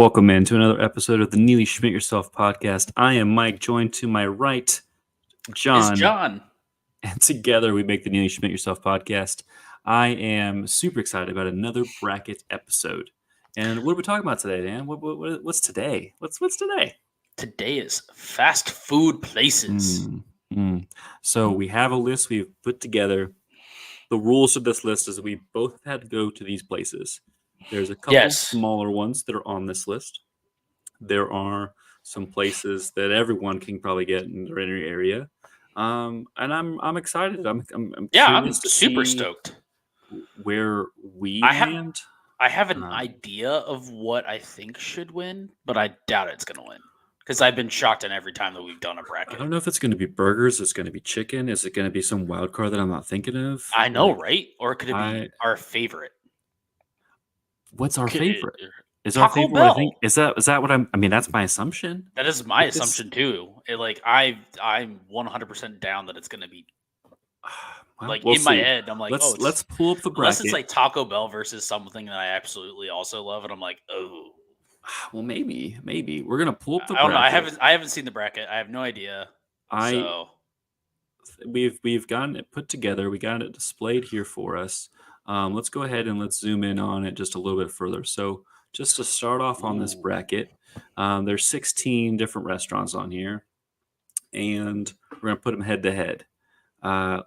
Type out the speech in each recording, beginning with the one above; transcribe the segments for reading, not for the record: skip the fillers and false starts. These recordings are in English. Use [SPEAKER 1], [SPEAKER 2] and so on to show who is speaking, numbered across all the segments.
[SPEAKER 1] Welcome into another episode of the Neely Schmidt Yourself podcast. I am Mike, joined to my right, John.
[SPEAKER 2] Is John.
[SPEAKER 1] And together we make the Neely Schmidt Yourself podcast. I am super excited about another bracket episode. And what are we talking about today, Dan? What's today? What's today?
[SPEAKER 2] Today is fast food places.
[SPEAKER 1] So we have a list we've put together. The rules of this list is we both had to go to these places. There's a couple smaller ones that are on this list. There are some places that everyone can probably get in their area. And I'm excited. I'm
[SPEAKER 2] super stoked.
[SPEAKER 1] Where we land.
[SPEAKER 2] I have an idea of what I think should win, but I doubt it's going to win. Because I've been shocked in every time that we've done a bracket.
[SPEAKER 1] I don't know if it's going to be burgers. It's going to be chicken. Is it going to be some wild card that I'm not thinking of?
[SPEAKER 2] I know, right? Or could it be our favorite?
[SPEAKER 1] What's our favorite? Is
[SPEAKER 2] Taco
[SPEAKER 1] our favorite?
[SPEAKER 2] Bell.
[SPEAKER 1] I think is that what I mean, that's my assumption.
[SPEAKER 2] That is my assumption too. I'm 100% down that it's going to be. We'll in my head, I'm like,
[SPEAKER 1] let's pull up the bracket.
[SPEAKER 2] Unless it's like Taco Bell versus something that I absolutely also love, and I'm like, oh.
[SPEAKER 1] Well, maybe we're gonna pull up the.
[SPEAKER 2] I don't know. I haven't seen the bracket. I have no idea.
[SPEAKER 1] We've gotten it put together. We got it displayed here for us. Let's go ahead and let's zoom in on it just a little bit further. So just to start off on this bracket, there's 16 different restaurants on here, and we're gonna put them head to head.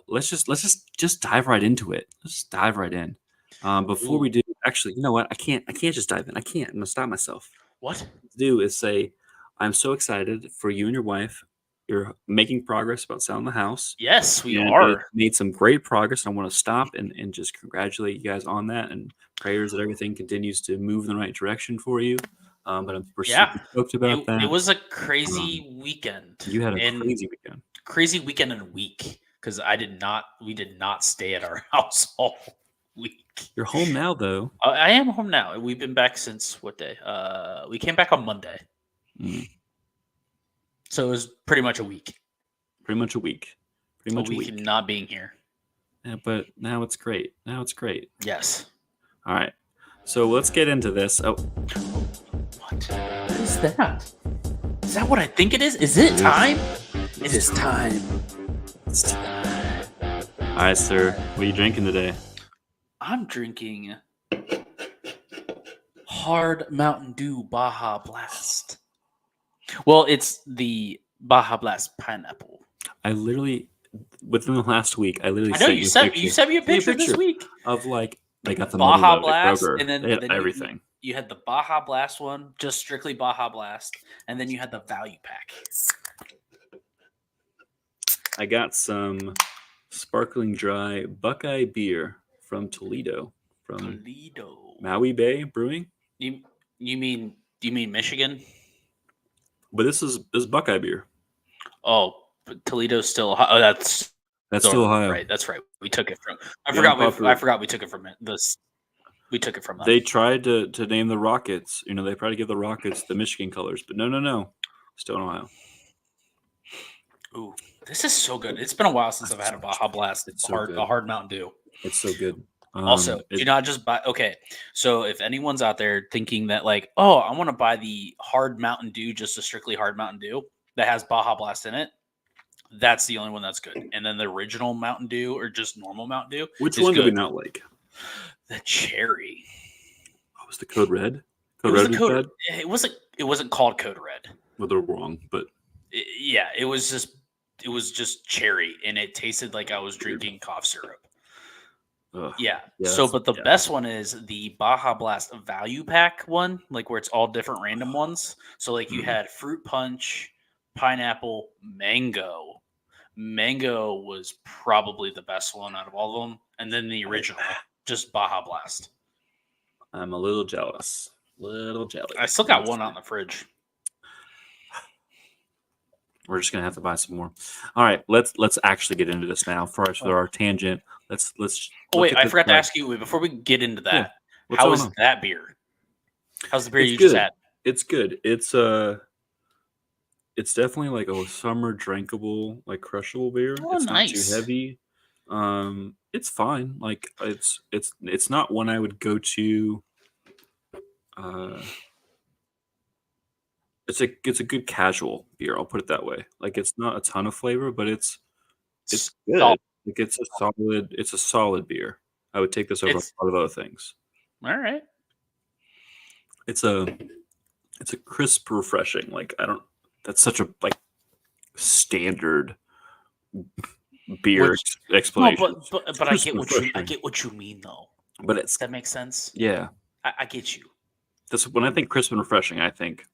[SPEAKER 1] Let's just dive right into it. Let's just dive right in. Before we do, actually, you know what? I can't just dive in. I can't. I'm gonna stop myself.
[SPEAKER 2] What
[SPEAKER 1] to do is say, I'm so excited for you and your wife. You're making progress about selling the house.
[SPEAKER 2] Yes, we are.
[SPEAKER 1] Made some great progress. I want to stop and just congratulate you guys on that, and prayers that everything continues to move in the right direction for you. But we're super stoked about that.
[SPEAKER 2] It was a crazy weekend.
[SPEAKER 1] You had a crazy weekend.
[SPEAKER 2] Crazy weekend and week because we did not stay at our house all week.
[SPEAKER 1] You're home now, though.
[SPEAKER 2] I am home now. We've been back since what day? We came back on Monday. So it was pretty much a week.
[SPEAKER 1] Pretty much a week
[SPEAKER 2] Not being here.
[SPEAKER 1] Yeah, but now it's great.
[SPEAKER 2] Yes.
[SPEAKER 1] All right. So let's get into this. Oh.
[SPEAKER 2] What is that? Is that what I think it is? Is it time? It is time.
[SPEAKER 1] It's time. All right, sir. What are you drinking today?
[SPEAKER 2] I'm drinking Hard Mountain Dew Baja Blast. Well, it's the Baja Blast pineapple.
[SPEAKER 1] I literally, within the last week,
[SPEAKER 2] I know you sent me a picture this week
[SPEAKER 1] of like they got the
[SPEAKER 2] Baja Blast, and then
[SPEAKER 1] everything.
[SPEAKER 2] You had the Baja Blast one, just strictly Baja Blast, and then you had the value pack.
[SPEAKER 1] I got some sparkling dry Buckeye beer from Toledo, Maui Bay Brewing.
[SPEAKER 2] You mean Michigan?
[SPEAKER 1] But this is Buckeye beer.
[SPEAKER 2] Oh, but Toledo's still Ohio. Oh, that's
[SPEAKER 1] still Ohio.
[SPEAKER 2] Right, that's right. We took it from. I forgot we took it from this. We took it from them.
[SPEAKER 1] They tried to name the Rockets. You know, they tried to give the Rockets the Michigan colors, but no. Still in Ohio.
[SPEAKER 2] Ooh, this is so good. It's been a while since I've had a Baja Blast. It's a hard Mountain Dew.
[SPEAKER 1] It's so good.
[SPEAKER 2] Also, do not just buy. Okay, so if anyone's out there thinking that like, oh, I want to buy the hard Mountain Dew, just a strictly hard Mountain Dew that has Baja Blast in it, that's the only one that's good. And then the original Mountain Dew or just normal Mountain Dew,
[SPEAKER 1] which one do we not like?
[SPEAKER 2] The cherry.
[SPEAKER 1] Oh, was the Code Red?
[SPEAKER 2] It wasn't called Code Red.
[SPEAKER 1] Well, they're wrong, but
[SPEAKER 2] it was just cherry, and it tasted like I was drinking cough syrup. But the best one is the Baja Blast value pack one, like where it's all different random ones. So like you had fruit punch, pineapple, mango. Mango was probably the best one out of all of them, and then the original, just Baja Blast.
[SPEAKER 1] I'm a little jealous.
[SPEAKER 2] I still got one out in the fridge.
[SPEAKER 1] We're just gonna have to buy some more. All right, let's actually get into this now. For our tangent, let's.
[SPEAKER 2] Oh wait, I forgot to ask you before we get into that. Yeah. How is that beer? How's the beer you just had?
[SPEAKER 1] It's good. It's definitely like a summer drinkable, like crushable beer.
[SPEAKER 2] Oh,
[SPEAKER 1] it's
[SPEAKER 2] nice.
[SPEAKER 1] Not too heavy. It's fine. Like it's not one I would go to. it's a good casual beer. I'll put it that way. Like it's not a ton of flavor, but it's
[SPEAKER 2] Stop.
[SPEAKER 1] good. Like it's a solid beer. I would take this over
[SPEAKER 2] It's
[SPEAKER 1] a lot of other things.
[SPEAKER 2] all right.
[SPEAKER 1] It's a it's a crisp, refreshing. Like I don't. That's such a like standard beer
[SPEAKER 2] Which no,
[SPEAKER 1] explanation.
[SPEAKER 2] but
[SPEAKER 1] Crisp and
[SPEAKER 2] I
[SPEAKER 1] refreshing.
[SPEAKER 2] get what you mean though.
[SPEAKER 1] But it's
[SPEAKER 2] That makes sense.
[SPEAKER 1] yeah.
[SPEAKER 2] I get you.
[SPEAKER 1] That's when I think crisp and refreshing. I think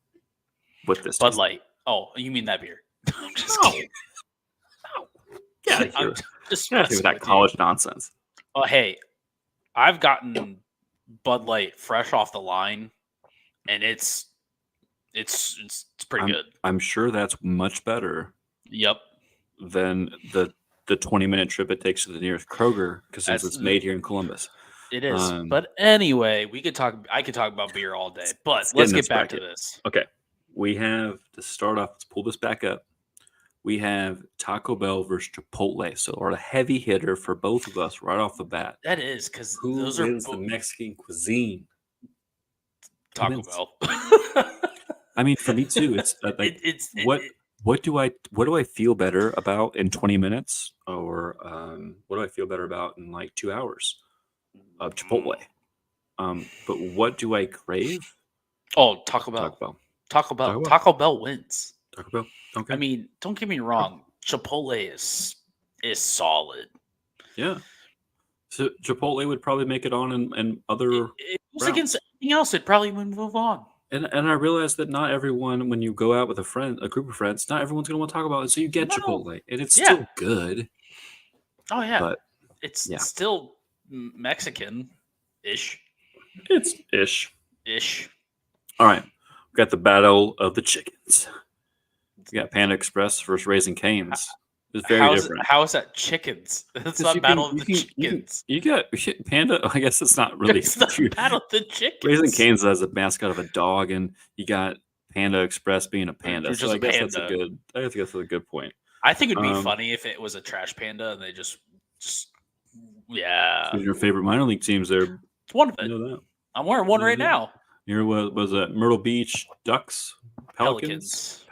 [SPEAKER 1] what this
[SPEAKER 2] Bud
[SPEAKER 1] tastes.
[SPEAKER 2] Light. Oh, you mean that beer? I'm just
[SPEAKER 1] No,
[SPEAKER 2] kidding.
[SPEAKER 1] no. Get out of
[SPEAKER 2] I'm
[SPEAKER 1] here.
[SPEAKER 2] just
[SPEAKER 1] Get out of here with
[SPEAKER 2] messing
[SPEAKER 1] that
[SPEAKER 2] with you.
[SPEAKER 1] college nonsense.
[SPEAKER 2] Oh, hey, I've gotten Bud Light fresh off the line, and it's pretty good.
[SPEAKER 1] I'm sure that's much better
[SPEAKER 2] Yep.
[SPEAKER 1] than the 20-minute trip it takes to the nearest Kroger because since
[SPEAKER 2] That's
[SPEAKER 1] it's made here in Columbus.
[SPEAKER 2] It is.
[SPEAKER 1] Um,
[SPEAKER 2] But anyway, I could talk about beer all day. But
[SPEAKER 1] let's
[SPEAKER 2] let's
[SPEAKER 1] get in
[SPEAKER 2] get
[SPEAKER 1] this
[SPEAKER 2] back to
[SPEAKER 1] bracket.
[SPEAKER 2] this.
[SPEAKER 1] Okay, we have to start off. Let's pull this back up. We have Taco Bell versus Chipotle, so our heavy hitter for both of us right off the bat.
[SPEAKER 2] That is because
[SPEAKER 1] Who
[SPEAKER 2] those are
[SPEAKER 1] wins the Mexican cuisine?
[SPEAKER 2] Taco
[SPEAKER 1] wins?
[SPEAKER 2] Bell.
[SPEAKER 1] I mean, for me too. It's like what do I feel better about in 20 minutes, or what do I feel better about in like 2 hours of Chipotle? But what do I crave?
[SPEAKER 2] Oh, Taco Bell.
[SPEAKER 1] Taco Bell.
[SPEAKER 2] Taco Bell.
[SPEAKER 1] Taco Bell.
[SPEAKER 2] Taco Bell wins.
[SPEAKER 1] Taco Bell. Okay.
[SPEAKER 2] I mean, don't get me wrong. Chipotle is solid.
[SPEAKER 1] Yeah. So Chipotle would probably make it on and other.
[SPEAKER 2] If it was against anything else, it probably would move on.
[SPEAKER 1] And I realize that not everyone, when you go out with a group of friends, not everyone's going to want to talk about it. So you get Chipotle, and it's still good.
[SPEAKER 2] Oh yeah,
[SPEAKER 1] but
[SPEAKER 2] it's still Mexican-ish.
[SPEAKER 1] It's ish.
[SPEAKER 2] All
[SPEAKER 1] right, we got the battle of the chickens. We got Panda Express versus Raising Cane's. It's very different.
[SPEAKER 2] How is that chickens? It's not battle of the chickens.
[SPEAKER 1] You got Panda. I guess it's not really.
[SPEAKER 2] It's not battle of the chickens.
[SPEAKER 1] Raising Cane's has a mascot of a dog, and you got Panda Express being a panda. So I guess that's a good. I guess that's a good point.
[SPEAKER 2] I think it'd be funny if it was a trash panda and they just yeah.
[SPEAKER 1] Who's your favorite minor league teams? There.
[SPEAKER 2] It's one of it.
[SPEAKER 1] You know that.
[SPEAKER 2] I'm wearing one right now.
[SPEAKER 1] Here was it Myrtle Beach Ducks,
[SPEAKER 2] Pelicans.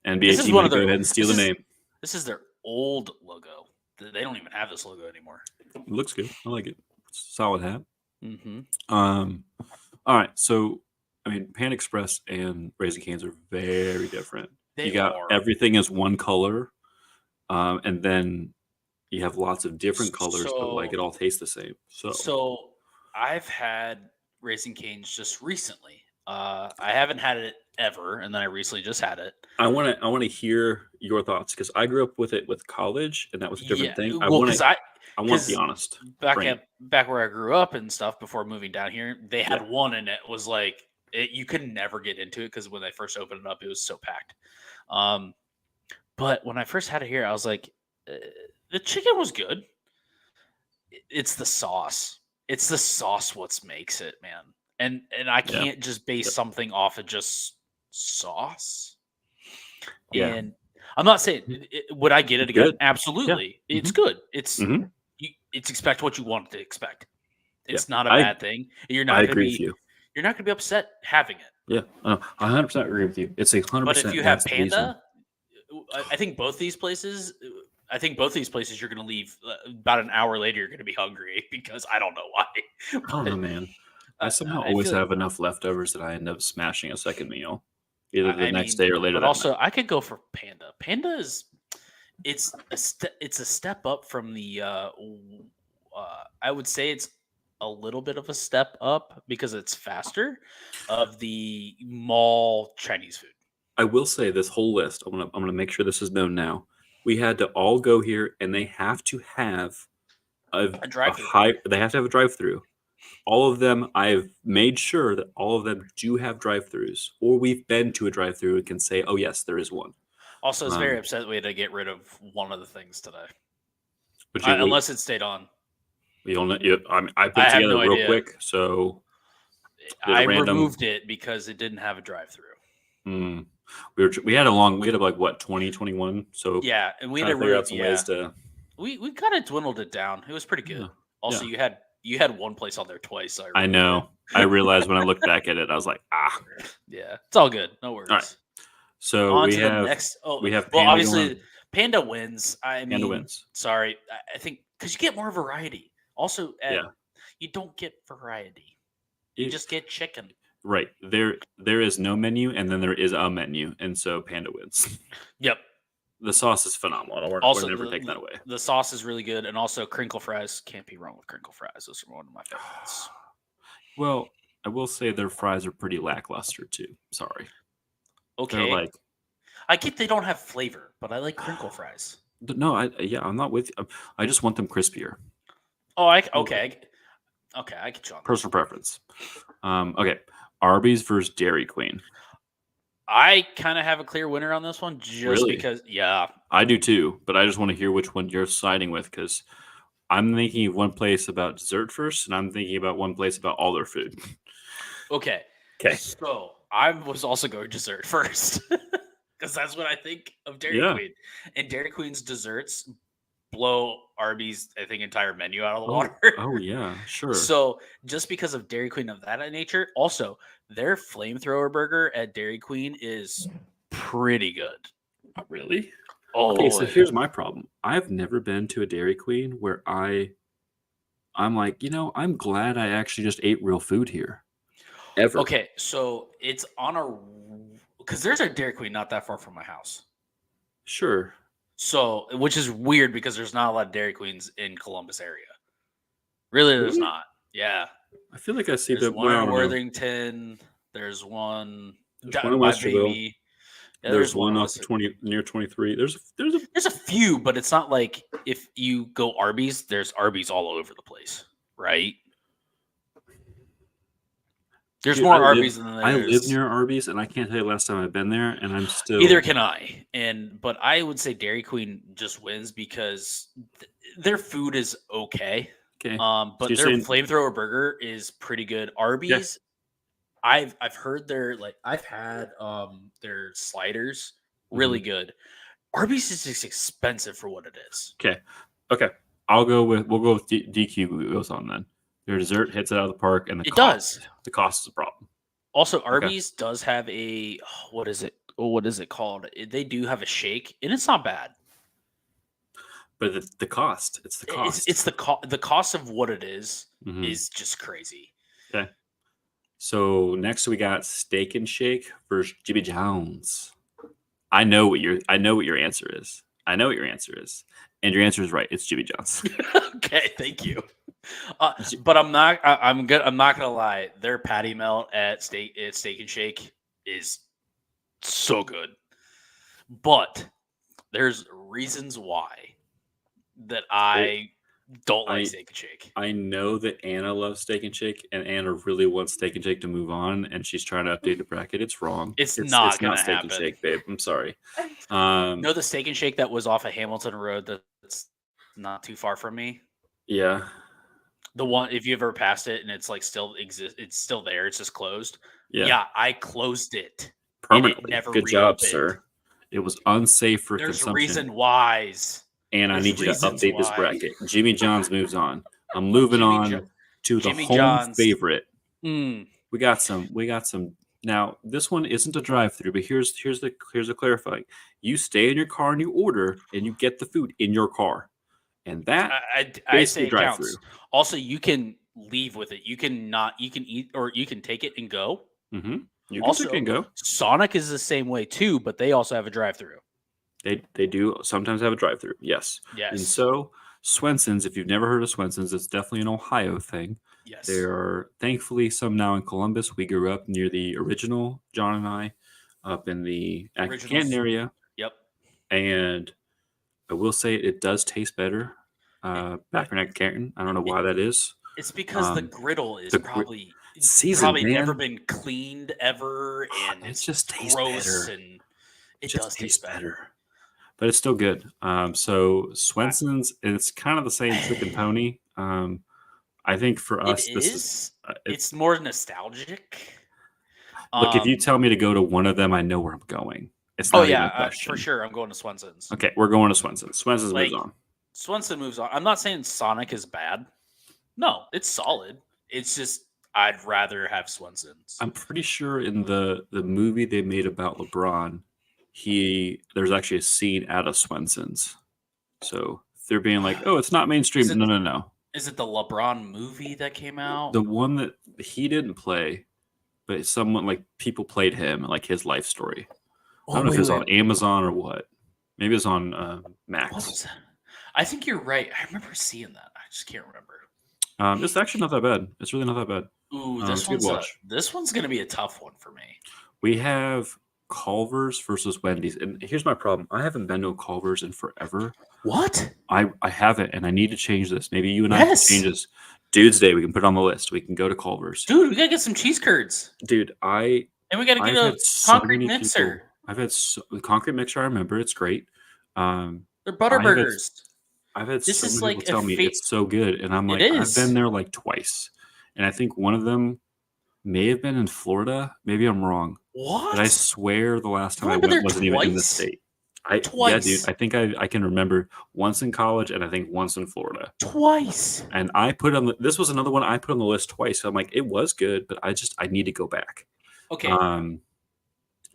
[SPEAKER 1] NBA team. Go ahead and steal the name.
[SPEAKER 2] This is their old logo. They don't even have this logo anymore.
[SPEAKER 1] It looks good. I like it. It's a solid hat.
[SPEAKER 2] Mm-hmm.
[SPEAKER 1] All right. So, I mean, Pan Express and Raising Cane's are very different. You got everything as one color, and then you have lots of different colors, but like it all tastes the same. So
[SPEAKER 2] I've had Raising Cane's just recently. I haven't had it ever, and then I recently just had it.
[SPEAKER 1] I want to hear your thoughts because I grew up with it with college, and that was a different thing. I want to be honest.
[SPEAKER 2] Back where I grew up and stuff before moving down here, they had one, and it was like you could never get into it because when they first opened it up, it was so packed. But when I first had it here, I was like, the chicken was good. It's the sauce. It's the sauce what makes it, man. And I can't just base something off of just sauce.
[SPEAKER 1] Yeah.
[SPEAKER 2] And I'm not saying would I get it again? Good. Absolutely. Yeah. It's good. It's it's expect what you want to expect. It's not a bad thing. You're not going to be you're not going to be upset having it.
[SPEAKER 1] Yeah, I 100% agree with you. It's 100%.
[SPEAKER 2] But if you have Panda, I think both these places. You're going to leave about an hour later. You're going to be hungry because I don't know why.
[SPEAKER 1] I don't know, man. I somehow always have enough leftovers that I end up smashing a second meal, either the next day or later.
[SPEAKER 2] But also, I could go for Panda. Panda is it's a step up from the. I would say it's a little bit of a step up because it's faster of the mall Chinese food.
[SPEAKER 1] I will say this whole list. I'm gonna make sure this is known now. We had to all go here, and they have to have a drive-through. They have to have a drive-through. All of them, I've made sure that all of them do have drive-throughs, or we've been to a drive-through and can say, "Oh yes, there is one."
[SPEAKER 2] Also, it's very upset we had to get rid of one of the things today, unless it stayed on.
[SPEAKER 1] I put it together real quick, so
[SPEAKER 2] I removed it because it didn't have a drive-through.
[SPEAKER 1] We had like what 2021. So
[SPEAKER 2] yeah, and we had to
[SPEAKER 1] figure out some ways to.
[SPEAKER 2] We kind of dwindled it down. It was pretty good. Also, you had You had one place on there twice. So
[SPEAKER 1] I know. I realized when I looked back at it, I was like,
[SPEAKER 2] Yeah, it's all good. No worries.
[SPEAKER 1] All right. So
[SPEAKER 2] On
[SPEAKER 1] we
[SPEAKER 2] to the
[SPEAKER 1] have
[SPEAKER 2] next. Oh,
[SPEAKER 1] we have
[SPEAKER 2] well,
[SPEAKER 1] Panda
[SPEAKER 2] obviously,
[SPEAKER 1] going.
[SPEAKER 2] Panda wins. I
[SPEAKER 1] Panda
[SPEAKER 2] mean,
[SPEAKER 1] wins.
[SPEAKER 2] sorry. I think because you get more variety. Also,
[SPEAKER 1] Yeah.
[SPEAKER 2] you don't get variety. You just get chicken.
[SPEAKER 1] Right. There is no menu, and then there is a menu, and so Panda wins.
[SPEAKER 2] Yep.
[SPEAKER 1] The sauce is phenomenal. We're
[SPEAKER 2] Also,
[SPEAKER 1] never taking that away.
[SPEAKER 2] the sauce is really good, and also crinkle fries can't be wrong with crinkle fries. Those are one of my favorites.
[SPEAKER 1] Well, I will say their fries are pretty lackluster too. Sorry.
[SPEAKER 2] Okay.
[SPEAKER 1] They're like,
[SPEAKER 2] I get they don't have flavor, but I like crinkle fries.
[SPEAKER 1] no, I'm not with you. I just want them crispier.
[SPEAKER 2] Oh, okay. I get you on that.
[SPEAKER 1] Personal preference. Okay. Arby's versus Dairy Queen.
[SPEAKER 2] I kind of have a clear winner on this one, just
[SPEAKER 1] Really?
[SPEAKER 2] because. Yeah,
[SPEAKER 1] I do too, but I just want to hear which one you're siding with because I'm thinking of one place about dessert first, and I'm thinking about one place about all their food.
[SPEAKER 2] Okay.
[SPEAKER 1] Okay.
[SPEAKER 2] So I was also going dessert first because that's what I think of Dairy Queen. And Dairy Queen's desserts blow Arby's, I think, entire menu out of the water.
[SPEAKER 1] Oh yeah, sure.
[SPEAKER 2] So just because of Dairy Queen of that nature, also their flamethrower burger at Dairy Queen is pretty good.
[SPEAKER 1] Oh, really?
[SPEAKER 2] Oh,
[SPEAKER 1] okay. So here's my problem. I've never been to a Dairy Queen where I'm like, I'm glad I actually just ate real food here. Ever.
[SPEAKER 2] Okay, so it's on because there's a Dairy Queen not that far from my house.
[SPEAKER 1] Sure.
[SPEAKER 2] So, which is weird because there's not a lot of Dairy Queens in Columbus area. Really, there's not. Yeah.
[SPEAKER 1] I feel like I see
[SPEAKER 2] There's
[SPEAKER 1] the
[SPEAKER 2] one in Worthington. There's one.
[SPEAKER 1] There's one in Westerville.
[SPEAKER 2] Yeah,
[SPEAKER 1] there's one off 20 near 23. There's
[SPEAKER 2] a few, but it's not like if you go Arby's, there's Arby's all over the place, right? There's more Arby's than there is.
[SPEAKER 1] I live near Arby's, and I can't tell you the last time I've been there, and I'm still.
[SPEAKER 2] Either can I. But I would say Dairy Queen just wins because their food is okay.
[SPEAKER 1] Okay.
[SPEAKER 2] But
[SPEAKER 1] so
[SPEAKER 2] their flamethrower burger is pretty good. Arby's, yeah. I've heard I've had their sliders really good. Arby's is just expensive for what it is.
[SPEAKER 1] Okay. We'll go with DQ goes on then. Their dessert hits it out of the park, and the cost is a problem.
[SPEAKER 2] Also, Arby's does have a what is it called? They do have a shake, and it's not bad.
[SPEAKER 1] But the cost, it's the cost.
[SPEAKER 2] It's the cost of what it is just crazy.
[SPEAKER 1] Okay. So next we got Steak and Shake versus Jimmy John's. I know what your answer is. And your answer is right. It's Jimmy John's.
[SPEAKER 2] Okay, thank you. But I'm not gonna lie. Their patty melt at Steak and Shake is so good. But there's reasons why that I don't like Steak and Shake.
[SPEAKER 1] I know that Anna loves Steak and Shake, and Anna really wants Steak and Shake to move on, and she's trying to update the bracket. It's wrong.
[SPEAKER 2] It's not
[SPEAKER 1] Steak and Shake, babe. I'm sorry.
[SPEAKER 2] No, the Steak and Shake that was off of Hamilton Road that's not too far from me.
[SPEAKER 1] Yeah.
[SPEAKER 2] The one, if you ever passed it and it's like still exists, it's still there. It's just closed.
[SPEAKER 1] Yeah,
[SPEAKER 2] I closed it
[SPEAKER 1] permanently.
[SPEAKER 2] Never
[SPEAKER 1] Good job, sir. It was unsafe for consumption.
[SPEAKER 2] There's reason whys.
[SPEAKER 1] And I need you to update this bracket. Jimmy John's moves on. I'm moving on to the home favorite. We got some. Now, this one isn't a drive-through, but here's the clarifying. You stay in your car and you order, and you get the food in your car, and that
[SPEAKER 2] I say drive-through. Also, you can leave with it. You can eat, or you can take it and go.
[SPEAKER 1] Mm-hmm. You can take it and go.
[SPEAKER 2] Sonic is the same way too, but they also have a drive-through.
[SPEAKER 1] They do sometimes have a drive-through. Yes.
[SPEAKER 2] Yes.
[SPEAKER 1] And so Swenson's, if you've never heard of Swenson's, it's definitely an Ohio thing.
[SPEAKER 2] Yes.
[SPEAKER 1] There are thankfully some now in Columbus. We grew up near the original, John and I, up in the Canton area.
[SPEAKER 2] Yep.
[SPEAKER 1] And I will say it does taste better back in Canton. I don't know why that is.
[SPEAKER 2] It's because the griddle is probably never been cleaned ever, and
[SPEAKER 1] it just tastes
[SPEAKER 2] gross
[SPEAKER 1] better.
[SPEAKER 2] And it does taste better.
[SPEAKER 1] But it's still good. So Swenson's, it's kind of the same chicken pony. I think for us,
[SPEAKER 2] it's more nostalgic.
[SPEAKER 1] Look, if you tell me to go to one of them, I know where I'm going. It's not even a question.
[SPEAKER 2] For sure. I'm going to Swenson's.
[SPEAKER 1] Okay, we're going to Swenson's. Swenson's moves on.
[SPEAKER 2] Swenson moves on. I'm not saying Sonic is bad. No, it's solid. It's just I'd rather have Swenson's.
[SPEAKER 1] I'm pretty sure in the movie they made about LeBron, there's actually a scene out of Swenson's. So they're being like, "Oh, it's not
[SPEAKER 2] Is
[SPEAKER 1] mainstream."
[SPEAKER 2] it
[SPEAKER 1] No, no, no.
[SPEAKER 2] is it the LeBron movie that came out?
[SPEAKER 1] The one that he didn't play, but someone like people played him, like his life story. I
[SPEAKER 2] Oh
[SPEAKER 1] don't know if it
[SPEAKER 2] wait,
[SPEAKER 1] was
[SPEAKER 2] wait.
[SPEAKER 1] on Amazon or what. Maybe it was on
[SPEAKER 2] What
[SPEAKER 1] Max.
[SPEAKER 2] was that? I think you're right. I remember seeing that. I just can't remember.
[SPEAKER 1] It's actually not that bad. It's really not that bad.
[SPEAKER 2] Ooh,
[SPEAKER 1] It's a good watch.
[SPEAKER 2] this one's gonna be a tough one for me.
[SPEAKER 1] We have Culver's versus Wendy's, and here's my problem. I haven't been to a Culver's in forever.
[SPEAKER 2] What?
[SPEAKER 1] I haven't, and I need to change this. Maybe you and I can change
[SPEAKER 2] Yes,
[SPEAKER 1] this. Dude's Day, we can put it on the list. We can go to Culver's.
[SPEAKER 2] dude, we gotta get some cheese curds,
[SPEAKER 1] Dude,
[SPEAKER 2] and we gotta get
[SPEAKER 1] I've
[SPEAKER 2] a
[SPEAKER 1] had so
[SPEAKER 2] concrete
[SPEAKER 1] many people.
[SPEAKER 2] mixer.
[SPEAKER 1] The concrete mixer. I remember it's great.
[SPEAKER 2] They're butter
[SPEAKER 1] I have had
[SPEAKER 2] burgers.
[SPEAKER 1] I've had
[SPEAKER 2] This
[SPEAKER 1] so
[SPEAKER 2] is
[SPEAKER 1] many people
[SPEAKER 2] like a
[SPEAKER 1] tell me
[SPEAKER 2] fate.
[SPEAKER 1] it's so good, and I'm
[SPEAKER 2] It
[SPEAKER 1] like, I've been
[SPEAKER 2] is.
[SPEAKER 1] there like twice, and I think one of them may have been in Florida. Maybe I'm wrong, but I
[SPEAKER 2] What?
[SPEAKER 1] swear the last
[SPEAKER 2] You've
[SPEAKER 1] time I
[SPEAKER 2] only been
[SPEAKER 1] went
[SPEAKER 2] there
[SPEAKER 1] wasn't even in the
[SPEAKER 2] twice?
[SPEAKER 1] state. Yeah, dude.
[SPEAKER 2] Twice.
[SPEAKER 1] I think I can remember once in college, and I think once in Florida.
[SPEAKER 2] Twice.
[SPEAKER 1] And this was another one I put on the list twice. So I'm like, it was good, but I need to go back.
[SPEAKER 2] Okay.
[SPEAKER 1] Um,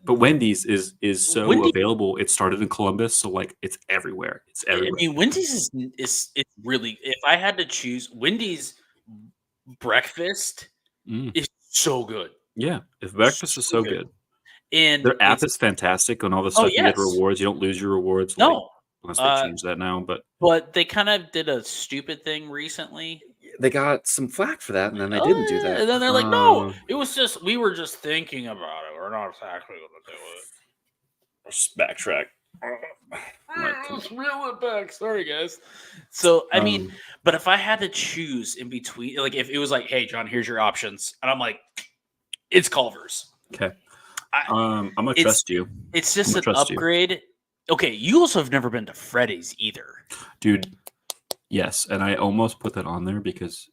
[SPEAKER 1] but Wendy's is so
[SPEAKER 2] Wendy.
[SPEAKER 1] available. It started in Columbus, so like it's everywhere. It's
[SPEAKER 2] I
[SPEAKER 1] everywhere.
[SPEAKER 2] mean, Wendy's is it's really. If I had to choose, Wendy's breakfast
[SPEAKER 1] Mm,
[SPEAKER 2] is so good,
[SPEAKER 1] yeah, if breakfast is
[SPEAKER 2] so
[SPEAKER 1] so
[SPEAKER 2] good,
[SPEAKER 1] good.
[SPEAKER 2] and
[SPEAKER 1] Their app
[SPEAKER 2] it's
[SPEAKER 1] is fantastic on all the
[SPEAKER 2] oh
[SPEAKER 1] stuff you get
[SPEAKER 2] yes,
[SPEAKER 1] rewards. You don't lose your rewards, like
[SPEAKER 2] no,
[SPEAKER 1] unless they
[SPEAKER 2] uh,
[SPEAKER 1] change that now. But
[SPEAKER 2] but they kind of did a stupid thing recently.
[SPEAKER 1] they got some flack for that, and then they didn't do
[SPEAKER 2] Oh, yeah,
[SPEAKER 1] that.
[SPEAKER 2] and then they're like, no, it was just we were just thinking about it. We're not actually going to do it.
[SPEAKER 1] Just backtrack.
[SPEAKER 2] Let's reel it back. Sorry, guys. So, I mean,
[SPEAKER 1] Um,
[SPEAKER 2] but if I had to choose in between, like if it was like, hey, John, here's your options, and I'm like, it's Culver's.
[SPEAKER 1] okay.
[SPEAKER 2] I,
[SPEAKER 1] I'm gonna
[SPEAKER 2] it's
[SPEAKER 1] trust you.
[SPEAKER 2] it's
[SPEAKER 1] I'm
[SPEAKER 2] just
[SPEAKER 1] gonna
[SPEAKER 2] an
[SPEAKER 1] trust you,
[SPEAKER 2] upgrade. Okay, you also have never been to Freddy's either.
[SPEAKER 1] dude. Yes, and I almost put that on there because